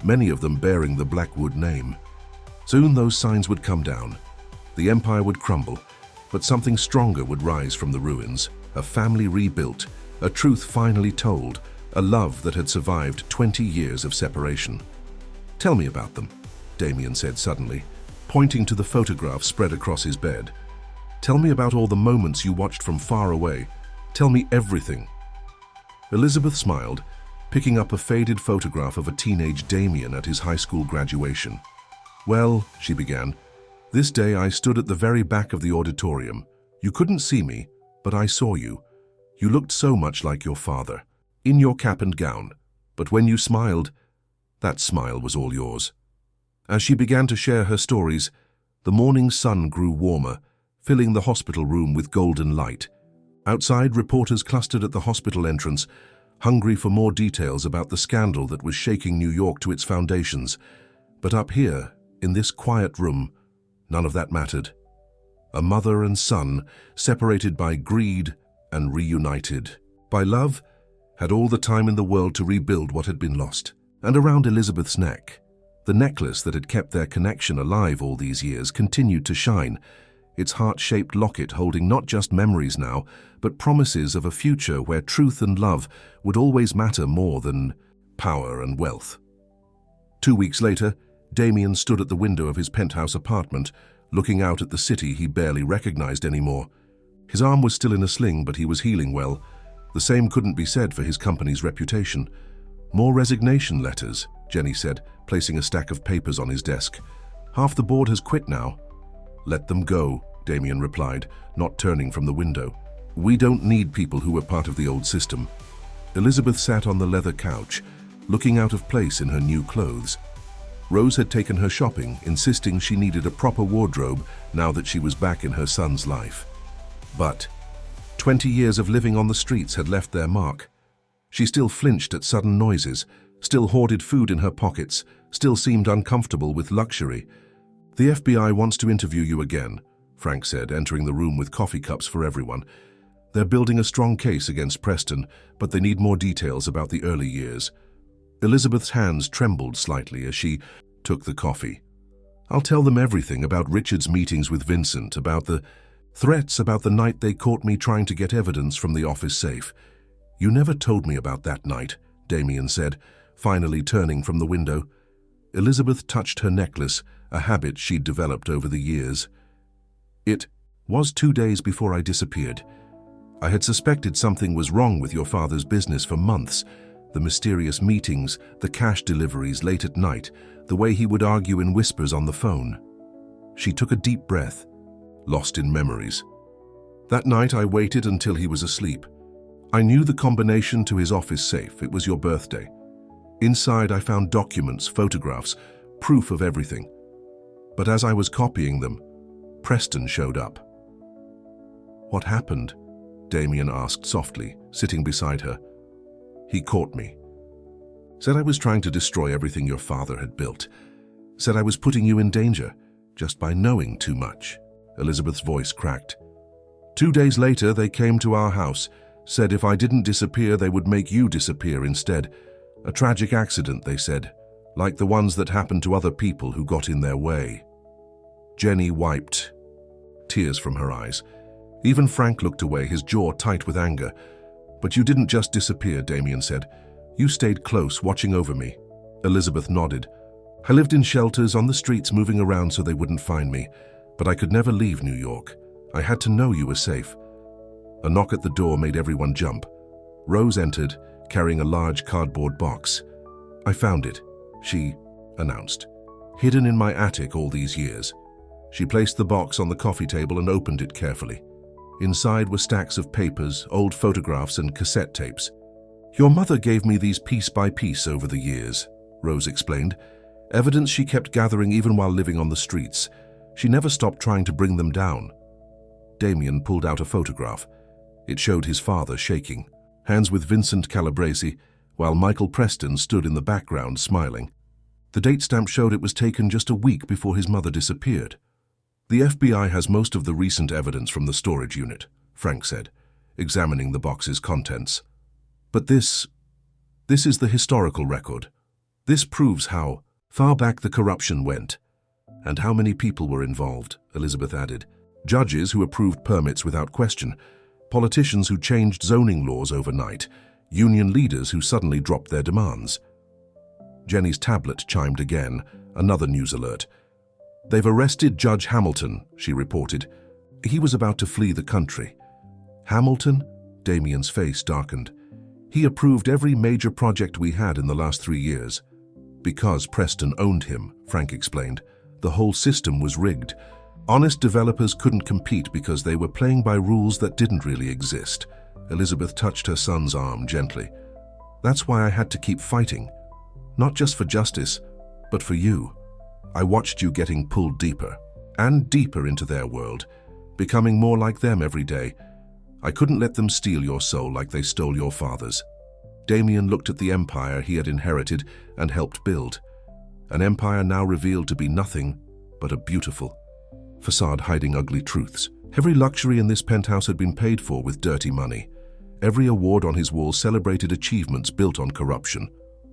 Speaker 1: many of them bearing the Blackwood name. Soon those signs would come down. The empire would crumble, but something stronger would rise from the ruins. A family rebuilt, a truth finally told, a love that had survived 20 years of separation. "Tell me about them," Damien said suddenly, pointing to the photographs spread across his bed. "Tell me about all the moments you watched from far away. Tell me everything." Elizabeth smiled. picking up a faded photograph of a teenage Damien at his high school graduation. "Well," she began, "this day I stood at the very back of the auditorium. You couldn't see me, but I saw you. You looked so much like your father, in your cap and gown. But when you smiled, that smile was all yours." As she began to share her stories, the morning sun grew warmer, filling the hospital room with golden light. Outside, reporters clustered at the hospital entrance, hungry for more details about the scandal that was shaking New York to its foundations. But up here, in this quiet room, none of that mattered. A mother and son, separated by greed and reunited by love, had all the time in the world to rebuild what had been lost. And around Elizabeth's neck, the necklace that had kept their connection alive all these years continued to shine, its heart-shaped locket holding not just memories now, but promises of a future where truth and love would always matter more than power and wealth. 2 weeks later, Damien stood at the window of his penthouse apartment, looking out at the city he barely recognized anymore. His arm was still in a sling, but he was healing well. The same couldn't be said for his company's reputation. "More resignation letters," Jenny said, placing a stack of papers on his desk. "Half the board has quit now." "Let them go," Damien replied, not turning from the window. "We don't need people who were part of the old system." Elizabeth sat on the leather couch, looking out of place in her new clothes. Rose had taken her shopping, insisting she needed a proper wardrobe now that she was back in her son's life. But 20 years of living on the streets had left their mark. She still flinched at sudden noises, still hoarded food in her pockets, still seemed uncomfortable with luxury. "The FBI wants to interview you again," Frank said, entering the room with coffee cups for everyone. "They're building a strong case against Preston, but they need more details about the early years." Elizabeth's hands trembled slightly as she took the coffee. "I'll tell them everything about Richard's meetings with Vincent, about the threats, about the night they caught me trying to get evidence from the office safe." "You never told me about that night," Damien said, finally turning from the window. Elizabeth touched her necklace, a habit she'd developed over the years. "It was 2 days before I disappeared. I had suspected something was wrong with your father's business for months. The mysterious meetings, the cash deliveries late at night, the way he would argue in whispers on the phone." She took a deep breath, lost in memories. "That night I waited until he was asleep. I knew the combination to his office safe. It was your birthday. Inside I found documents, photographs, proof of everything. But as I was copying them, Preston showed up." "What happened?" Damien asked softly, sitting beside her. "He caught me. Said I was trying to destroy everything your father had built. Said I was putting you in danger, just by knowing too much." Elizabeth's voice cracked. 2 days later, they came to our house, said if I didn't disappear, they would make you disappear instead. A tragic accident, they said, like the ones that happened to other people who got in their way." Jenny wiped tears from her eyes. Even Frank looked away, his jaw tight with anger. "But you didn't just disappear," Damien said. "You stayed close, watching over me." Elizabeth nodded. "I lived in shelters, on the streets, moving around so they wouldn't find me. But I could never leave New York. I had to know you were safe." A knock at the door made everyone jump. Rose entered, carrying a large cardboard box. "I found it," she announced. "Hidden in my attic all these years." She placed the box on the coffee table and opened it carefully. Inside were stacks of papers, old photographs and cassette tapes. "Your mother gave me these piece by piece over the years," Rose explained. "Evidence she kept gathering even while living on the streets. She never stopped trying to bring them down." Damien pulled out a photograph. It showed his father shaking, hands with Vincent Calabresi, while Michael Preston stood in the background smiling. The date stamp showed it was taken just a week before his mother disappeared. "The FBI has most of the recent evidence from the storage unit," Frank said, examining the box's contents. "But this is the historical record. This proves how far back the corruption went, and how many people were involved," Elizabeth added. "Judges who approved permits without question, politicians who changed zoning laws overnight, union leaders who suddenly dropped their demands." Jenny's tablet chimed again, another news alert. "They've arrested Judge Hamilton," she reported. "He was about to flee the country." "Hamilton?" Damien's face darkened. He approved every major project we had in the last 3 years. Because Preston owned him, Frank explained. The whole system was rigged. Honest developers couldn't compete because they were playing by rules that didn't really exist. Elizabeth touched her son's arm gently. That's why I had to keep fighting. Not just for justice, but for you. I watched you getting pulled deeper and deeper into their world, becoming more like them every day. I couldn't let them steal your soul like they stole your father's. Damien looked at the empire he had inherited and helped build. An empire now revealed to be nothing but a beautiful facade hiding ugly truths. Every luxury in this penthouse had been paid for with dirty money. Every award on his wall celebrated achievements built on corruption.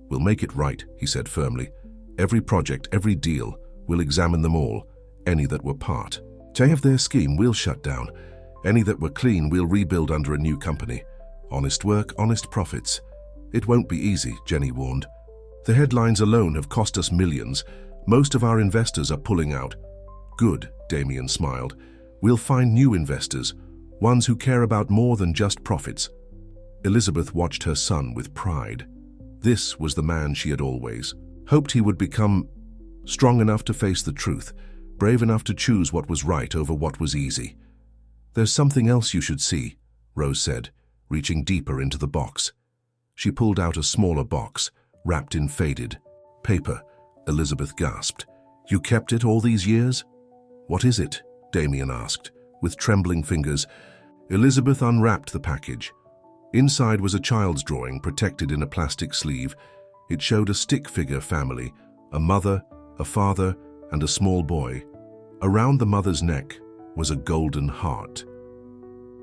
Speaker 1: We'll make it right, he said firmly. Every project, every deal, we'll examine them all, any that were part of their scheme we'll shut down. Any that were clean we'll rebuild under a new company. Honest work, honest profits. It won't be easy, Jenny warned. The headlines alone have cost us millions. Most of our investors are pulling out. Good, Damien smiled. We'll find new investors, ones who care about more than just profits. Elizabeth watched her son with pride. This was the man she had always hoped he would become, strong enough to face the truth, brave enough to choose what was right over what was easy. There's something else you should see, Rose said, reaching deeper into the box. She pulled out a smaller box, wrapped in faded paper. Elizabeth gasped. You kept it all these years? What is it? Damien asked, with trembling fingers. Elizabeth unwrapped the package. Inside was a child's drawing protected in a plastic sleeve. It showed a stick figure family, a mother, a father, and a small boy. Around the mother's neck was a golden heart.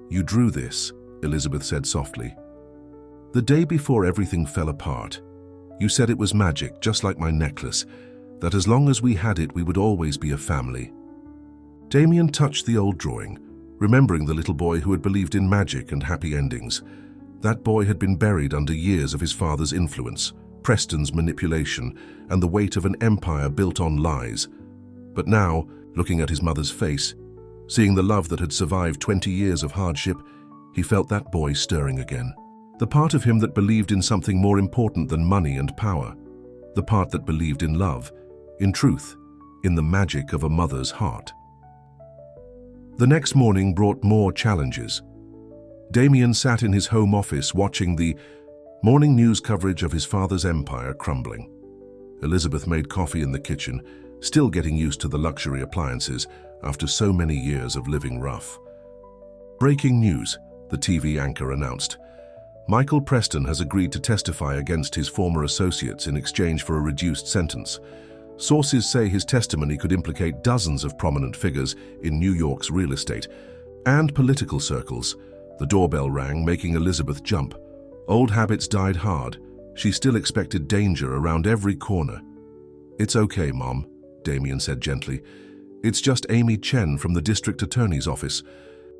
Speaker 1: You drew this, Elizabeth said softly. The day before everything fell apart. You said it was magic, just like my necklace, that as long as we had it, we would always be a family. Damien touched the old drawing, remembering the little boy who had believed in magic and happy endings. That boy had been buried under years of his father's influence, Preston's manipulation, and the weight of an empire built on lies. But now, looking at his mother's face, seeing the love that had survived 20 years of hardship, he felt that boy stirring again. The part of him that believed in something more important than money and power. The part that believed in love, in truth, in the magic of a mother's heart. The next morning brought more challenges. Damien sat in his home office watching the morning news coverage of his father's empire crumbling. Elizabeth made coffee in the kitchen, still getting used to the luxury appliances after so many years of living rough. Breaking news, the TV anchor announced. Michael Preston has agreed to testify against his former associates in exchange for a reduced sentence. Sources say his testimony could implicate dozens of prominent figures in New York's real estate and political circles. The doorbell rang, making Elizabeth jump. Old habits died hard. She still expected danger around every corner. It's okay, Mom, Damien said gently. It's just Amy Chen from the district attorney's office.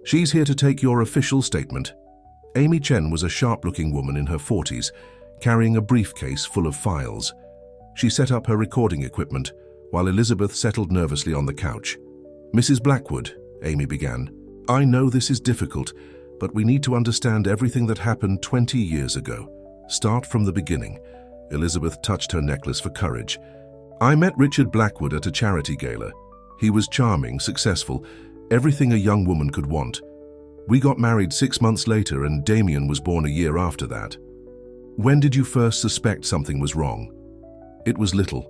Speaker 1: She's here to take your official statement. Amy Chen was a sharp-looking woman in her 40s, carrying a briefcase full of files. She set up her recording equipment, while Elizabeth settled nervously on the couch. Mrs. Blackwood, Amy began, I know this is difficult, but we need to understand everything that happened 20 years ago. Start from the beginning. Elizabeth touched her necklace for courage. I met Richard Blackwood at a charity gala. He was charming, successful, everything a young woman could want. We got married 6 months later and Damien was born a year after that. When did you first suspect something was wrong? It was little.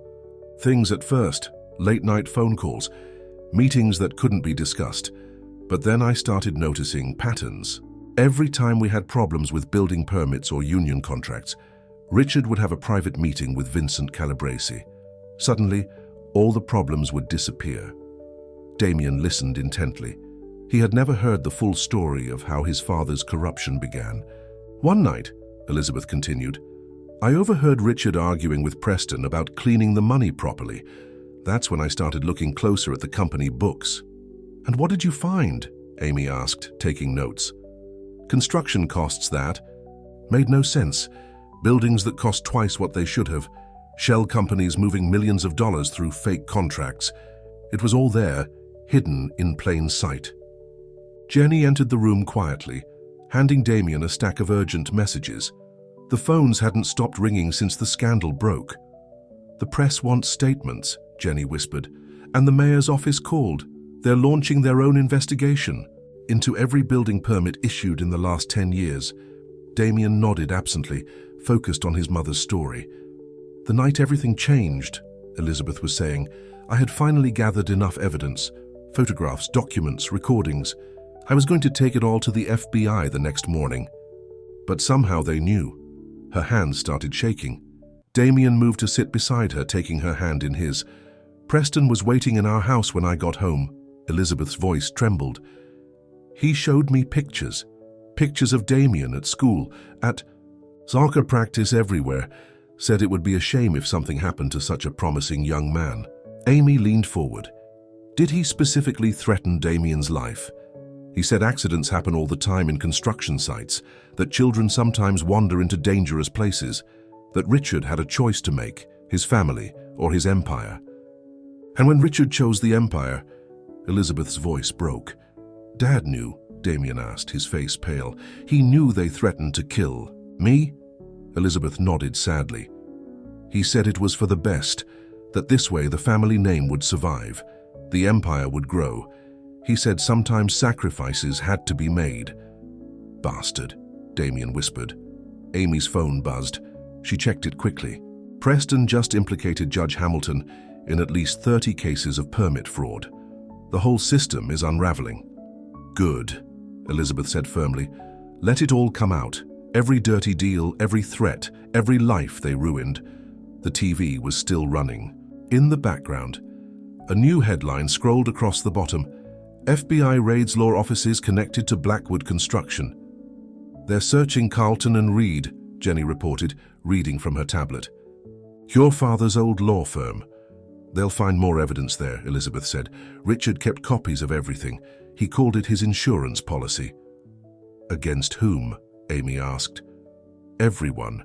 Speaker 1: Things at first, late-night phone calls, meetings that couldn't be discussed. But then I started noticing patterns. Every time we had problems with building permits or union contracts, Richard would have a private meeting with Vincent Calabresi. Suddenly, all the problems would disappear. Damien listened intently. He had never heard the full story of how his father's corruption began. One night, Elizabeth continued, I overheard Richard arguing with Preston about cleaning the money properly. That's when I started looking closer at the company books. And what did you find? Amy asked, taking notes. Construction costs that made no sense. Buildings that cost twice what they should have. Shell companies moving millions of dollars through fake contracts. It was all there, hidden in plain sight. Jenny entered the room quietly, handing Damien a stack of urgent messages. The phones hadn't stopped ringing since the scandal broke. "The press wants statements," Jenny whispered, "and the mayor's office called. They're launching their own investigation into every building permit issued in the last 10 years. Damien nodded absently, focused on his mother's story. "The night everything changed," Elizabeth was saying, "I had finally gathered enough evidence. Photographs, documents, recordings. I was going to take it all to the FBI the next morning. But somehow they knew." Her hands started shaking. Damien moved to sit beside her, taking her hand in his. "Preston was waiting in our house when I got home." Elizabeth's voice trembled. "He showed me pictures. Pictures of Damien at school, at soccer practice, everywhere. Said it would be a shame if something happened to such a promising young man." Amy leaned forward. "Did he specifically threaten Damien's life?" "He said accidents happen all the time in construction sites, that children sometimes wander into dangerous places, that Richard had a choice to make, his family or his empire." "And when Richard chose the empire," Elizabeth's voice broke. "Dad knew," Damien asked, his face pale. "He knew they threatened to kill me?" Elizabeth nodded sadly. "He said it was for the best, that this way the family name would survive, the empire would grow. He said sometimes sacrifices had to be made." "Bastard," Damien whispered. Amy's phone buzzed. She checked it quickly. Preston just implicated Judge Hamilton in at least 30 cases of permit fraud. The whole system is unraveling. "Good," Elizabeth said firmly. "Let it all come out. Every dirty deal, every threat, every life they ruined." The TV was still running. In the background, a new headline scrolled across the bottom. "FBI raids law offices connected to Blackwood construction." "They're searching Carlton and Reed," Jenny reported, reading from her tablet. "Your father's old law firm." "They'll find more evidence there," Elizabeth said. "Richard kept copies of everything. He called it his insurance policy." "Against whom?" Amy asked. "Everyone.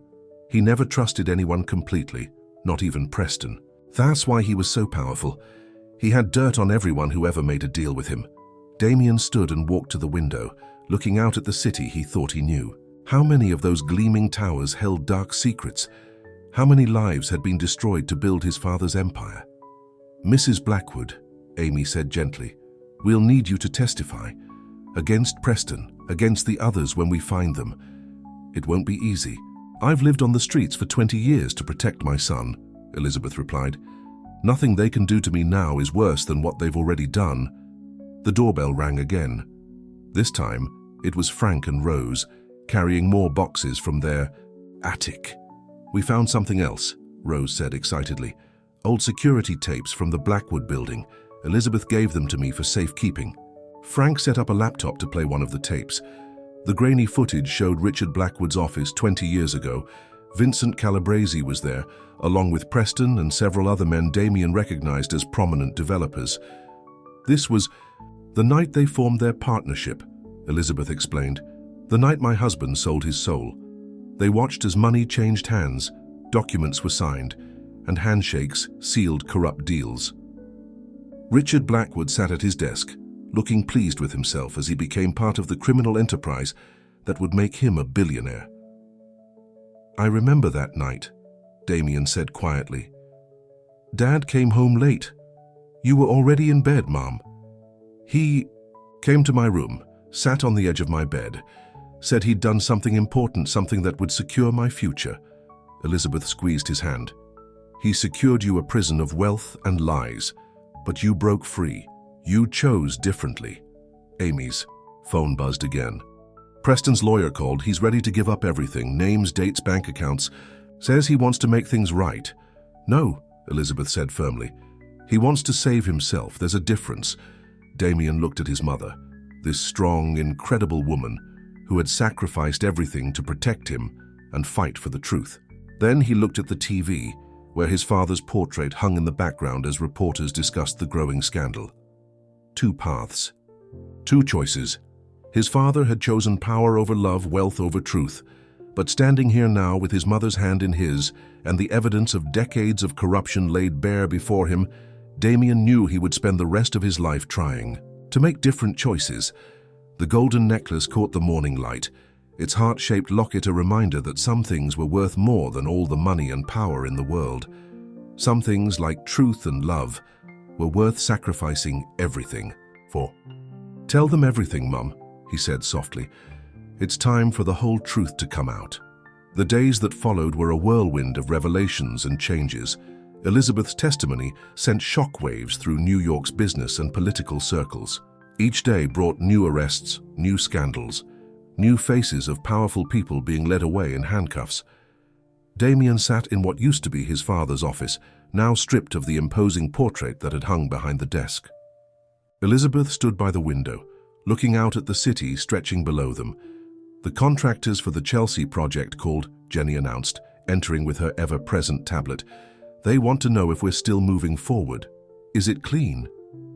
Speaker 1: He never trusted anyone completely, not even Preston. That's why he was so powerful. He had dirt on everyone who ever made a deal with him." Damien stood and walked to the window, looking out at the city he thought he knew. How many of those gleaming towers held dark secrets? How many lives had been destroyed to build his father's empire? "Mrs. Blackwood," Amy said gently, "we'll need you to testify. Against Preston, against the others when we find them. It won't be easy. I've lived on the streets for 20 years to protect my son," Elizabeth replied. "Nothing they can do to me now is worse than what they've already done." The doorbell rang again. This time, it was Frank and Rose, carrying more boxes from their attic. "We found something else," Rose said excitedly. "Old security tapes from the Blackwood building. Elizabeth gave them to me for safekeeping." Frank set up a laptop to play one of the tapes. The grainy footage showed Richard Blackwood's office 20 years ago. Vincent Calabrese was there, along with Preston and several other men Damien recognized as prominent developers. "This was the night they formed their partnership," Elizabeth explained. "The night my husband sold his soul. They watched as money changed hands, documents were signed, and handshakes sealed corrupt deals." Richard Blackwood sat at his desk, looking pleased with himself as he became part of the criminal enterprise that would make him a billionaire. "I remember that night," Damien said quietly. "Dad came home late. You were already in bed, Mom. He came to my room, sat on the edge of my bed, said he'd done something important, something that would secure my future." Elizabeth squeezed his hand. "He secured you a prison of wealth and lies, but you broke free. You chose differently." Amy's phone buzzed again. "Preston's lawyer called. He's ready to give up everything, names, dates, bank accounts. Says he wants to make things right." "No," Elizabeth said firmly. "He wants to save himself. There's a difference." Damien looked at his mother, this strong, incredible woman who had sacrificed everything to protect him and fight for the truth. Then he looked at the TV, where his father's portrait hung in the background as reporters discussed the growing scandal. Two paths. Two choices. His father had chosen power over love, wealth over truth. But standing here now with his mother's hand in his and the evidence of decades of corruption laid bare before him, Damien knew he would spend the rest of his life trying to make different choices. The golden necklace caught the morning light, its heart-shaped locket a reminder that some things were worth more than all the money and power in the world. Some things, like truth and love, were worth sacrificing everything for. "Tell them everything, Mum," he said softly. "It's time for the whole truth to come out." The days that followed were a whirlwind of revelations and changes. Elizabeth's testimony sent shockwaves through New York's business and political circles. Each day brought new arrests, new scandals, new faces of powerful people being led away in handcuffs. Damien sat in what used to be his father's office, now stripped of the imposing portrait that had hung behind the desk. Elizabeth stood by the window, looking out at the city stretching below them. "The contractors for the Chelsea project called," Jenny announced, entering with her ever-present tablet. "They want to know if we're still moving forward." "Is it clean?"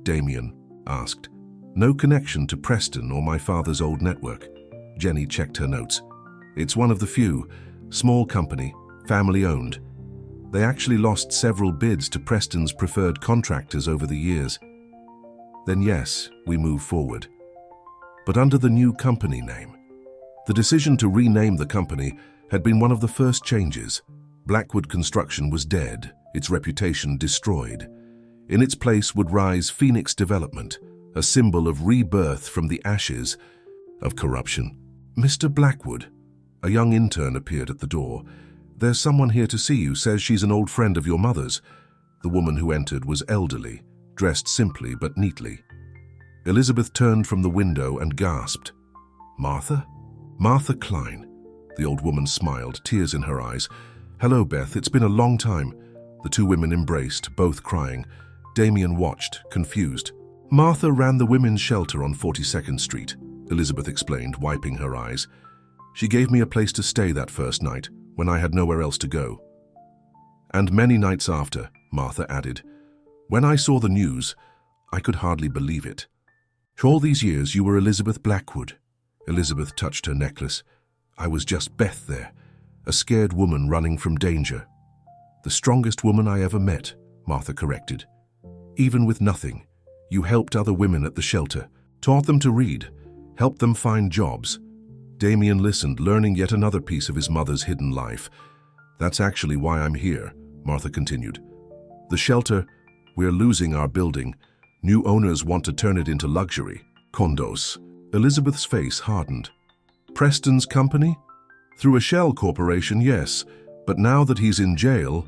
Speaker 1: Damien asked. "No connection to Preston or my father's old network." Jenny checked her notes. "It's one of the few. Small company, family-owned. They actually lost several bids to Preston's preferred contractors over the years." "Then yes, we move forward. But under the new company name." The decision to rename the company had been one of the first changes. Blackwood Construction was dead, its reputation destroyed. In its place would rise Phoenix Development, a symbol of rebirth from the ashes of corruption. "Mr. Blackwood," a young intern appeared at the door. "There's someone here to see you, says she's an old friend of your mother's." The woman who entered was elderly, dressed simply but neatly. Elizabeth turned from the window and gasped. "Martha?" "Martha Klein." The old woman smiled, tears in her eyes. "Hello, Beth, it's been a long time." The two women embraced, both crying. Damien watched, confused. "Martha ran the women's shelter on 42nd Street, Elizabeth explained, wiping her eyes. "She gave me a place to stay that first night, when I had nowhere else to go." "And many nights after," Martha added. "When I saw the news, I could hardly believe it." "All these years you were Elizabeth Blackwood." Elizabeth touched her necklace. "I was just Beth there, a scared woman running from danger." "The strongest woman I ever met," Martha corrected. "Even with nothing, you helped other women at the shelter, taught them to read, helped them find jobs." Damien listened, learning yet another piece of his mother's hidden life. "That's actually why I'm here," Martha continued. "The shelter, we're losing our building. New owners want to turn it into luxury condos." Elizabeth's face hardened. "Preston's company? Through a shell corporation, yes, but now that he's in jail..."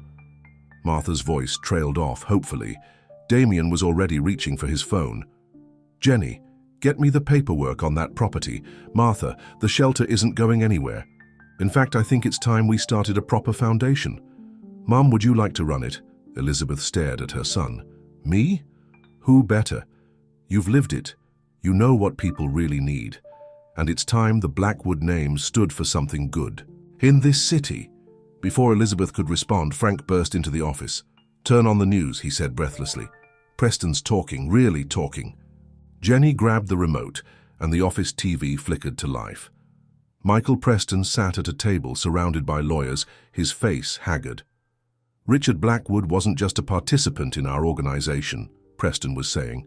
Speaker 1: Martha's voice trailed off, hopefully. Damien was already reaching for his phone. "Jenny, get me the paperwork on that property. Martha, the shelter isn't going anywhere. In fact, I think it's time we started a proper foundation." "Mom, would you like to run it?" Elizabeth stared at her son. "Me? Who better? You've lived it. You know what people really need. And it's time the Blackwood name stood for something good. In this city." Before Elizabeth could respond, Frank burst into the office. "Turn on the news," he said breathlessly. "Preston's talking, really talking." Jenny grabbed the remote, and the office TV flickered to life. Michael Preston sat at a table surrounded by lawyers, his face haggard. "Richard Blackwood wasn't just a participant in our organization," Preston was saying.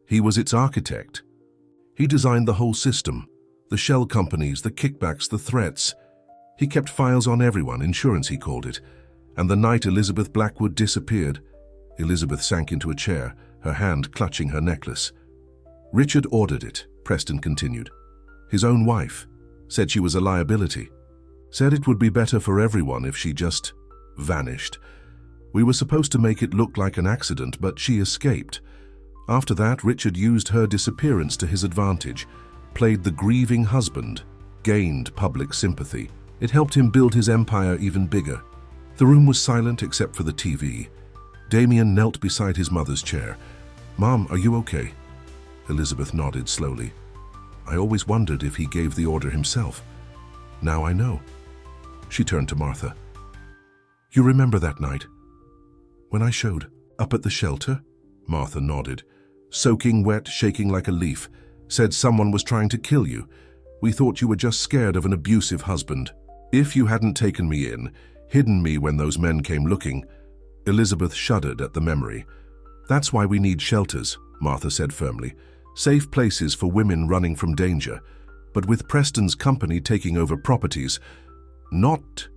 Speaker 1: "He was its architect. He designed the whole system, the shell companies, the kickbacks, the threats. He kept files on everyone, insurance he called it. And the night Elizabeth Blackwood disappeared..." Elizabeth sank into a chair, her hand clutching her necklace. "Richard ordered it," Preston continued. "His own wife. Said she was a liability. Said it would be better for everyone if she just vanished. We were supposed to make it look like an accident, but she escaped. After that, Richard used her disappearance to his advantage, played the grieving husband, gained public sympathy. It helped him build his empire even bigger." The room was silent except for the TV. Damien knelt beside his mother's chair. "Mom, are you okay?" Elizabeth nodded slowly. "I always wondered if he gave the order himself. Now I know." She turned to Martha. "You remember that night? When I showed up at the shelter?" Martha nodded. "Soaking wet, shaking like a leaf. Said someone was trying to kill you. We thought you were just scared of an abusive husband. If you hadn't taken me in, hidden me when those men came looking..." Elizabeth shuddered at the memory. "That's why we need shelters," Martha said firmly. "Safe places for women running from danger. But with Preston's company taking over properties, not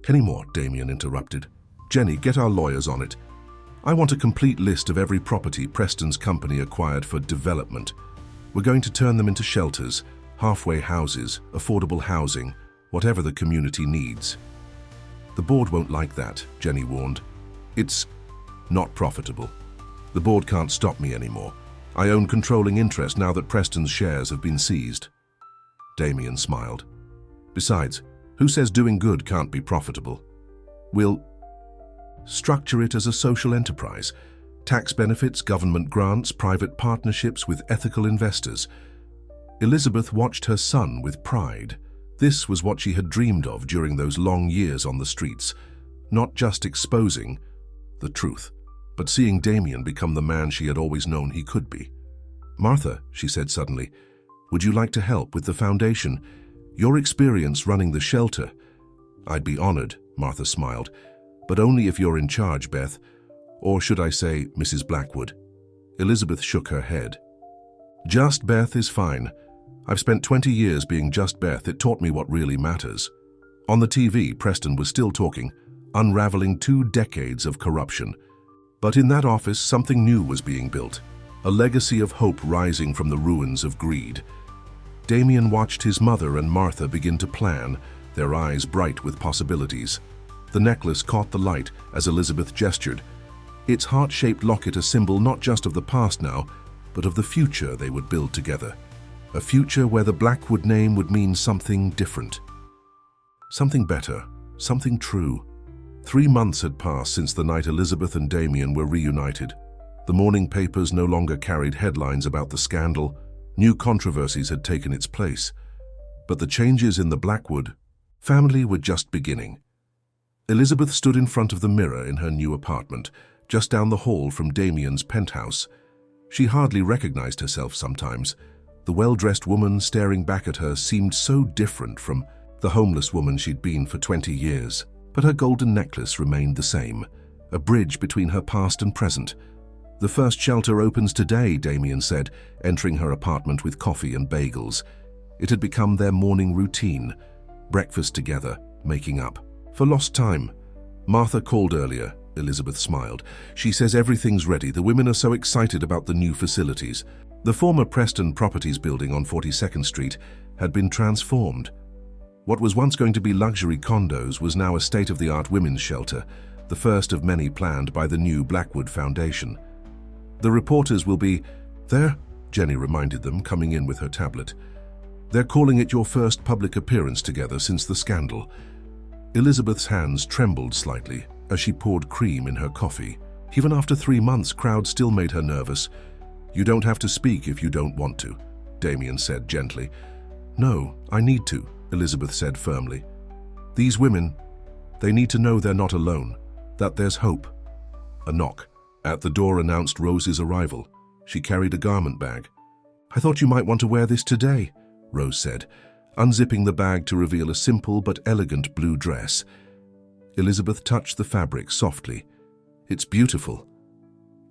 Speaker 1: anymore, Damien interrupted. Jenny, get our lawyers on it. I want a complete list of every property Preston's company acquired for development. We're going to turn them into shelters, halfway houses, affordable housing, whatever the community needs. The board won't like that, Jenny warned. It's not profitable. The board can't stop me anymore. I own controlling interest now that Preston's shares have been seized. Damien smiled. Besides, who says doing good can't be profitable? We'll structure it as a social enterprise. Tax benefits, government grants, private partnerships with ethical investors. Elizabeth watched her son with pride. This was what she had dreamed of during those long years on the streets. Not just exposing the truth, but seeing Damien become the man she had always known he could be. Martha, she said suddenly, would you like to help with the foundation? Your experience running the shelter. I'd be honored, Martha smiled, but only if you're in charge, Beth. Or should I say, Mrs. Blackwood? Elizabeth shook her head. Just Beth is fine. I've spent 20 years being just Beth. It taught me what really matters. On the TV, Preston was still talking, unraveling 2 decades of corruption. But in that office, something new was being built, a legacy of hope rising from the ruins of greed. Damien watched his mother and Martha begin to plan, their eyes bright with possibilities. The necklace caught the light as Elizabeth gestured, its heart-shaped locket a symbol not just of the past now, but of the future they would build together. A future where the Blackwood name would mean something different. Something better, something true. 3 months had passed since the night Elizabeth and Damien were reunited. The morning papers no longer carried headlines about the scandal. New controversies had taken its place. But the changes in the Blackwood family were just beginning. Elizabeth stood in front of the mirror in her new apartment, just down the hall from Damien's penthouse. She hardly recognized herself sometimes. The well-dressed woman staring back at her seemed so different from the homeless woman she'd been for 20 years. But her golden necklace remained the same, a bridge between her past and present. The first shelter opens today, Damien said, entering her apartment with coffee and bagels. It had become their morning routine, breakfast together, making up. For lost time. Martha called earlier, Elizabeth smiled. She says everything's ready. The women are so excited about the new facilities. The former Preston Properties building on 42nd Street had been transformed. What was once going to be luxury condos was now a state-of-the-art women's shelter, the first of many planned by the new Blackwood Foundation. The reporters will be there, Jenny reminded them, coming in with her tablet. They're calling it your first public appearance together since the scandal. Elizabeth's hands trembled slightly as she poured cream in her coffee. Even after 3 months, crowds still made her nervous. You don't have to speak if you don't want to, Damien said gently. No, I need to, Elizabeth said firmly. These women, they need to know they're not alone, that there's hope. A knock at the door announced Rose's arrival. She carried a garment bag. I thought you might want to wear this today, Rose said, unzipping the bag to reveal a simple but elegant blue dress. Elizabeth touched the fabric softly. It's beautiful.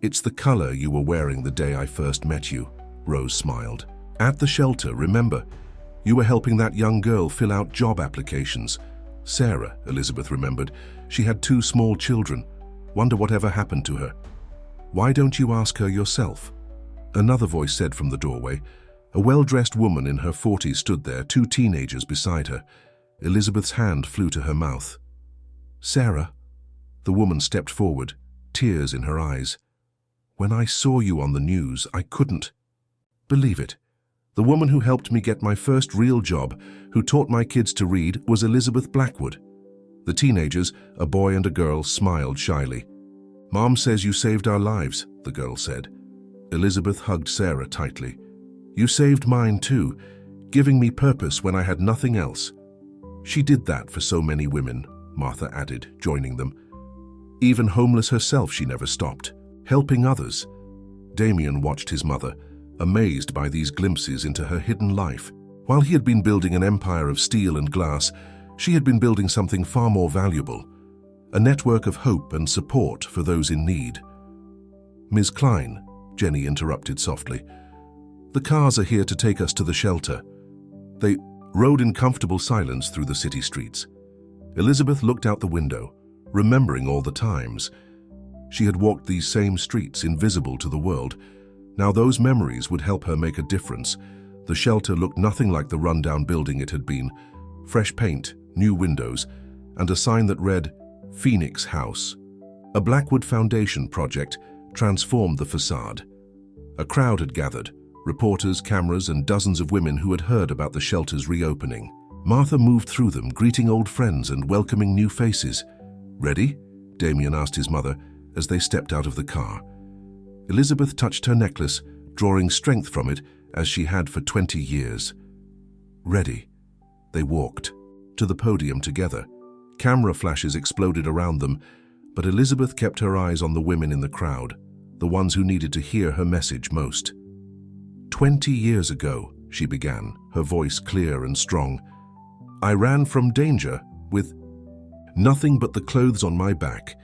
Speaker 1: It's the color you were wearing the day I first met you, Rose smiled. At the shelter, remember? You were helping that young girl fill out job applications. Sarah, Elizabeth remembered. She had 2 small children. Wonder whatever happened to her. Why don't you ask her yourself? Another voice said from the doorway. A well-dressed woman in her 40s stood there, 2 teenagers beside her. Elizabeth's hand flew to her mouth. Sarah? The woman stepped forward, tears in her eyes. When I saw you on the news, I couldn't believe it. The woman who helped me get my first real job, who taught my kids to read, was Elizabeth Blackwood. The teenagers, a boy and a girl, smiled shyly. Mom says you saved our lives, the girl said. Elizabeth hugged Sarah tightly. You saved mine too, giving me purpose when I had nothing else. She did that for so many women, Martha added, joining them. Even homeless herself, she never stopped, helping others. Damien watched his mother, amazed by these glimpses into her hidden life. While he had been building an empire of steel and glass, she had been building something far more valuable, a network of hope and support for those in need. Ms. Klein, Jenny interrupted softly. The cars are here to take us to the shelter. They rode in comfortable silence through the city streets. Elizabeth looked out the window, remembering all the times she had walked these same streets, invisible to the world. Now those memories would help her make a difference. The shelter looked nothing like the rundown building it had been. Fresh paint, new windows, and a sign that read, Phoenix House. A Blackwood Foundation project transformed the facade. A crowd had gathered, reporters, cameras, and dozens of women who had heard about the shelter's reopening. Martha moved through them, greeting old friends and welcoming new faces. "Ready?" Damien asked his mother as they stepped out of the car. Elizabeth touched her necklace, drawing strength from it as she had for 20 years. Ready. They walked to the podium together. Camera flashes exploded around them, but Elizabeth kept her eyes on the women in the crowd, the ones who needed to hear her message most. 20 years ago, she began, her voice clear and strong. I ran from danger with nothing but the clothes on my back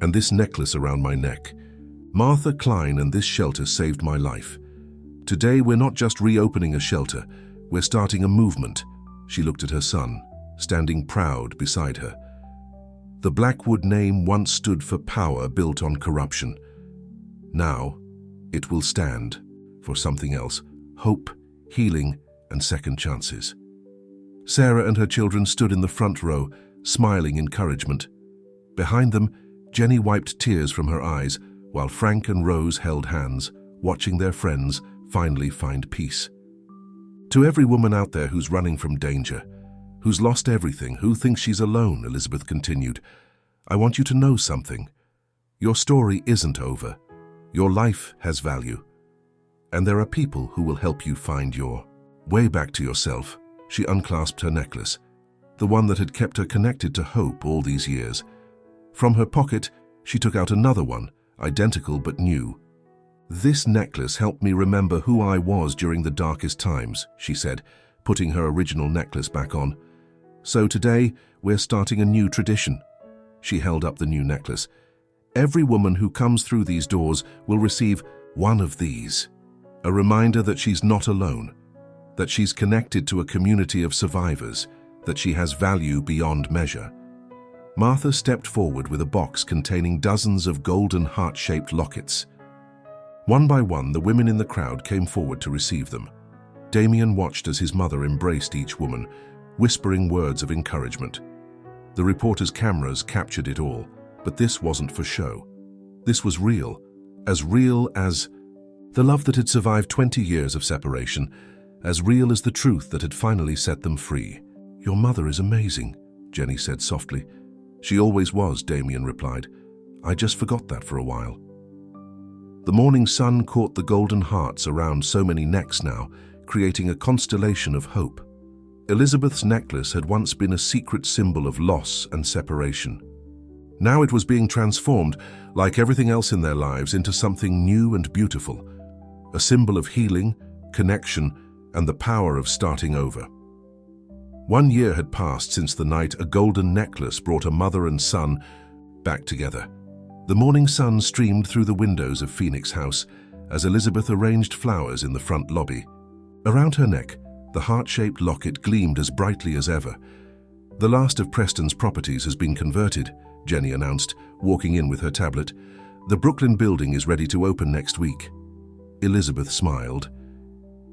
Speaker 1: and this necklace around my neck. Martha Klein and this shelter saved my life. Today, we're not just reopening a shelter, we're starting a movement. She looked at her son, standing proud beside her. The Blackwood name once stood for power built on corruption. Now, it will stand for something else: hope, healing, and second chances. Sarah and her children stood in the front row, smiling encouragement. Behind them, Jenny wiped tears from her eyes, while Frank and Rose held hands, watching their friends finally find peace. To every woman out there who's running from danger, who's lost everything, who thinks she's alone, Elizabeth continued, I want you to know something. Your story isn't over. Your life has value. And there are people who will help you find your way back to yourself. She unclasped her necklace, the one that had kept her connected to hope all these years. From her pocket, she took out another one, identical but new. This necklace helped me remember who I was during the darkest times, she said, putting her original necklace back on. So today, we're starting a new tradition. She held up the new necklace. Every woman who comes through these doors will receive one of these. A reminder that she's not alone, that she's connected to a community of survivors, that she has value beyond measure. Martha stepped forward with a box containing dozens of golden heart-shaped lockets. One by one, the women in the crowd came forward to receive them. Damien watched as his mother embraced each woman, whispering words of encouragement. The reporters' cameras captured it all, but this wasn't for show. This was real as the love that had survived 20 years of separation, as real as the truth that had finally set them free. Your mother is amazing, Jenny said softly. She always was, Damien replied. I just forgot that for a while. The morning sun caught the golden hearts around so many necks now, creating a constellation of hope. Elizabeth's necklace had once been a secret symbol of loss and separation. Now it was being transformed, like everything else in their lives, into something new and beautiful, a symbol of healing, connection, and the power of starting over. 1 year had passed since the night a golden necklace brought a mother and son back together. The morning sun streamed through the windows of Phoenix House as Elizabeth arranged flowers in the front lobby. Around her neck, the heart-shaped locket gleamed as brightly as ever. The last of Preston's properties has been converted, Jenny announced, walking in with her tablet. The Brooklyn building is ready to open next week. Elizabeth smiled.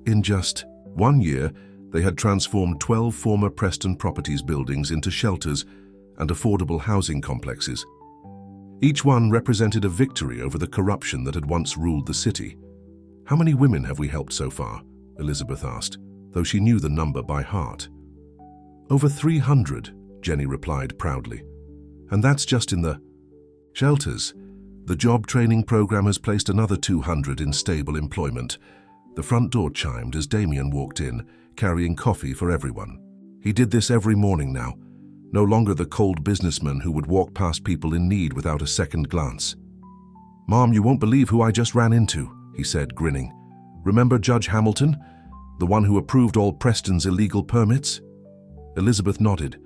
Speaker 1: In just 1 year, they had transformed 12 former Preston Properties buildings into shelters and affordable housing complexes. Each one represented a victory over the corruption that had once ruled the city. How many women have we helped so far? Elizabeth asked, though she knew the number by heart. Over 300, Jenny replied proudly. And that's just in the shelters. The job training program has placed another 200 in stable employment. The front door chimed as Damien walked in, carrying coffee for everyone. He did this every morning now, no longer the cold businessman who would walk past people in need without a second glance. Mom, you won't believe who I just ran into, he said, grinning. Remember Judge Hamilton, the one who approved all Preston's illegal permits? Elizabeth nodded,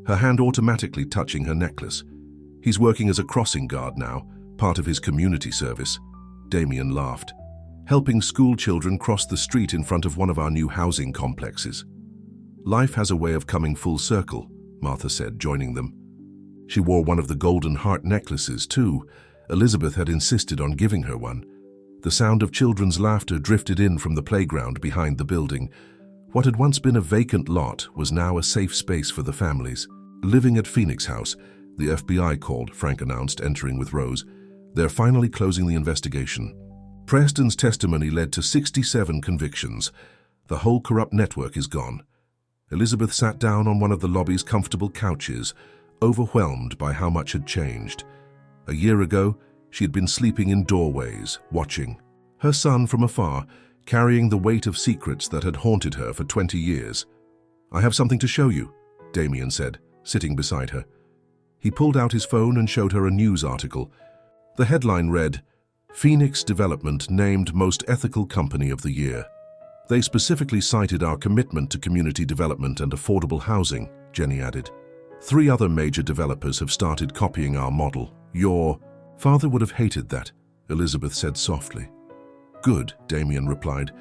Speaker 1: her hand automatically touching her necklace. He's working as a crossing guard now, part of his community service. Damien laughed. Helping school children cross the street in front of one of our new housing complexes. Life has a way of coming full circle, Martha said, joining them. She wore one of the golden heart necklaces, too. Elizabeth had insisted on giving her one. The sound of children's laughter drifted in from the playground behind the building. What had once been a vacant lot was now a safe space for the families. Living at Phoenix House, the FBI called, Frank announced, entering with Rose. They're finally closing the investigation. Preston's testimony led to 67 convictions. The whole corrupt network is gone. Elizabeth sat down on one of the lobby's comfortable couches, overwhelmed by how much had changed. A year ago, she had been sleeping in doorways, watching. Her son from afar, carrying the weight of secrets that had haunted her for 20 years. "I have something to show you," Damien said, sitting beside her. He pulled out his phone and showed her a news article. The headline read, "Phoenix Development named Most Ethical Company of the Year." "They specifically cited our commitment to community development and affordable housing," Jenny added. "3 other major developers have started copying our model. Your father would have hated that," Elizabeth said softly. "Good," Damien replied.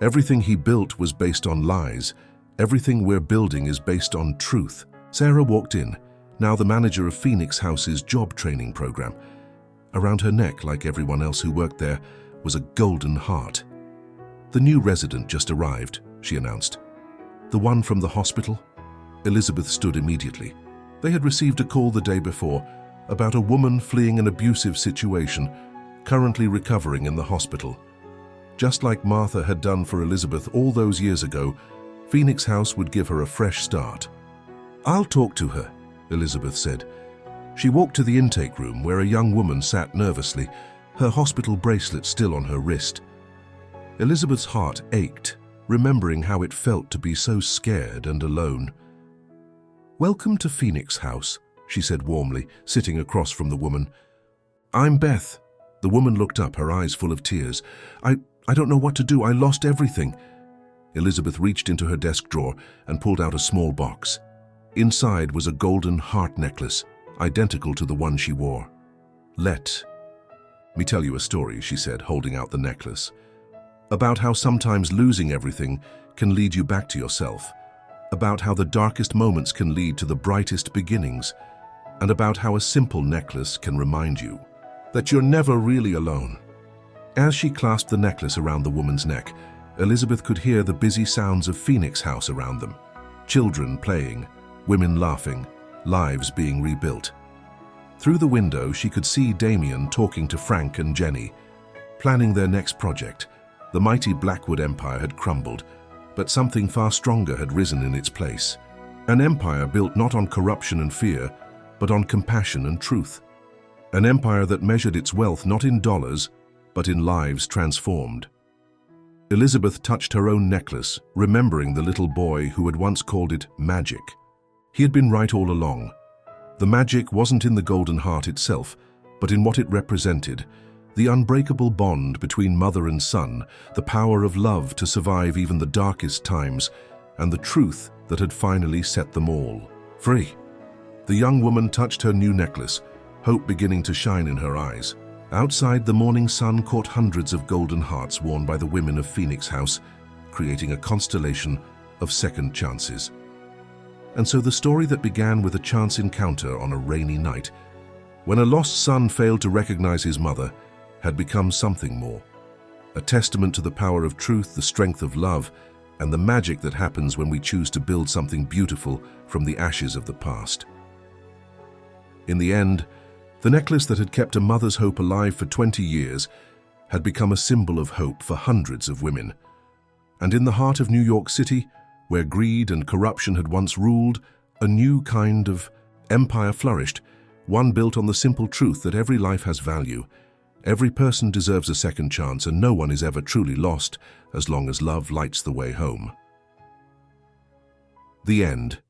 Speaker 1: "Everything he built was based on lies. Everything we're building is based on truth." Sarah walked in, now the manager of Phoenix House's job training program. Around her neck, like everyone else who worked there, was a golden heart. "The new resident just arrived," she announced. "The one from the hospital?" Elizabeth stood immediately. They had received a call the day before about a woman fleeing an abusive situation, currently recovering in the hospital. Just like Martha had done for Elizabeth all those years ago, Phoenix House would give her a fresh start. "I'll talk to her," Elizabeth said. She walked to the intake room where a young woman sat nervously, her hospital bracelet still on her wrist. Elizabeth's heart ached, remembering how it felt to be so scared and alone. "Welcome to Phoenix House," she said warmly, sitting across from the woman. "I'm Beth." The woman looked up, her eyes full of tears. I don't know what to do. I lost everything." Elizabeth reached into her desk drawer and pulled out a small box. Inside was a golden heart necklace, identical to the one she wore. "Let me tell you a story," she said, holding out the necklace. "About how sometimes losing everything can lead you back to yourself. About how the darkest moments can lead to the brightest beginnings. And about how a simple necklace can remind you that you're never really alone." As she clasped the necklace around the woman's neck, Elizabeth could hear the busy sounds of Phoenix House around them. Children playing, women laughing, lives being rebuilt. Through the window, she could see Damien talking to Frank and Jenny, planning their next project. The mighty Blackwood Empire had crumbled, but something far stronger had risen in its place. An empire built not on corruption and fear, but on compassion and truth. An empire that measured its wealth not in dollars, but in lives transformed. Elizabeth touched her own necklace, remembering the little boy who had once called it magic. He had been right all along. The magic wasn't in the golden heart itself, but in what it represented. The unbreakable bond between mother and son, the power of love to survive even the darkest times, and the truth that had finally set them all free. The young woman touched her new necklace, hope beginning to shine in her eyes. Outside, the morning sun caught hundreds of golden hearts worn by the women of Phoenix House, creating a constellation of second chances. And so the story that began with a chance encounter on a rainy night, when a lost son failed to recognize his mother, had become something more. A testament to the power of truth, the strength of love, and the magic that happens when we choose to build something beautiful from the ashes of the past. In the end, the necklace that had kept a mother's hope alive for 20 years had become a symbol of hope for hundreds of women. And in the heart of New York City, where greed and corruption had once ruled, a new kind of empire flourished, one built on the simple truth that every life has value. Every person deserves a second chance, and no one is ever truly lost as long as love lights the way home. The end.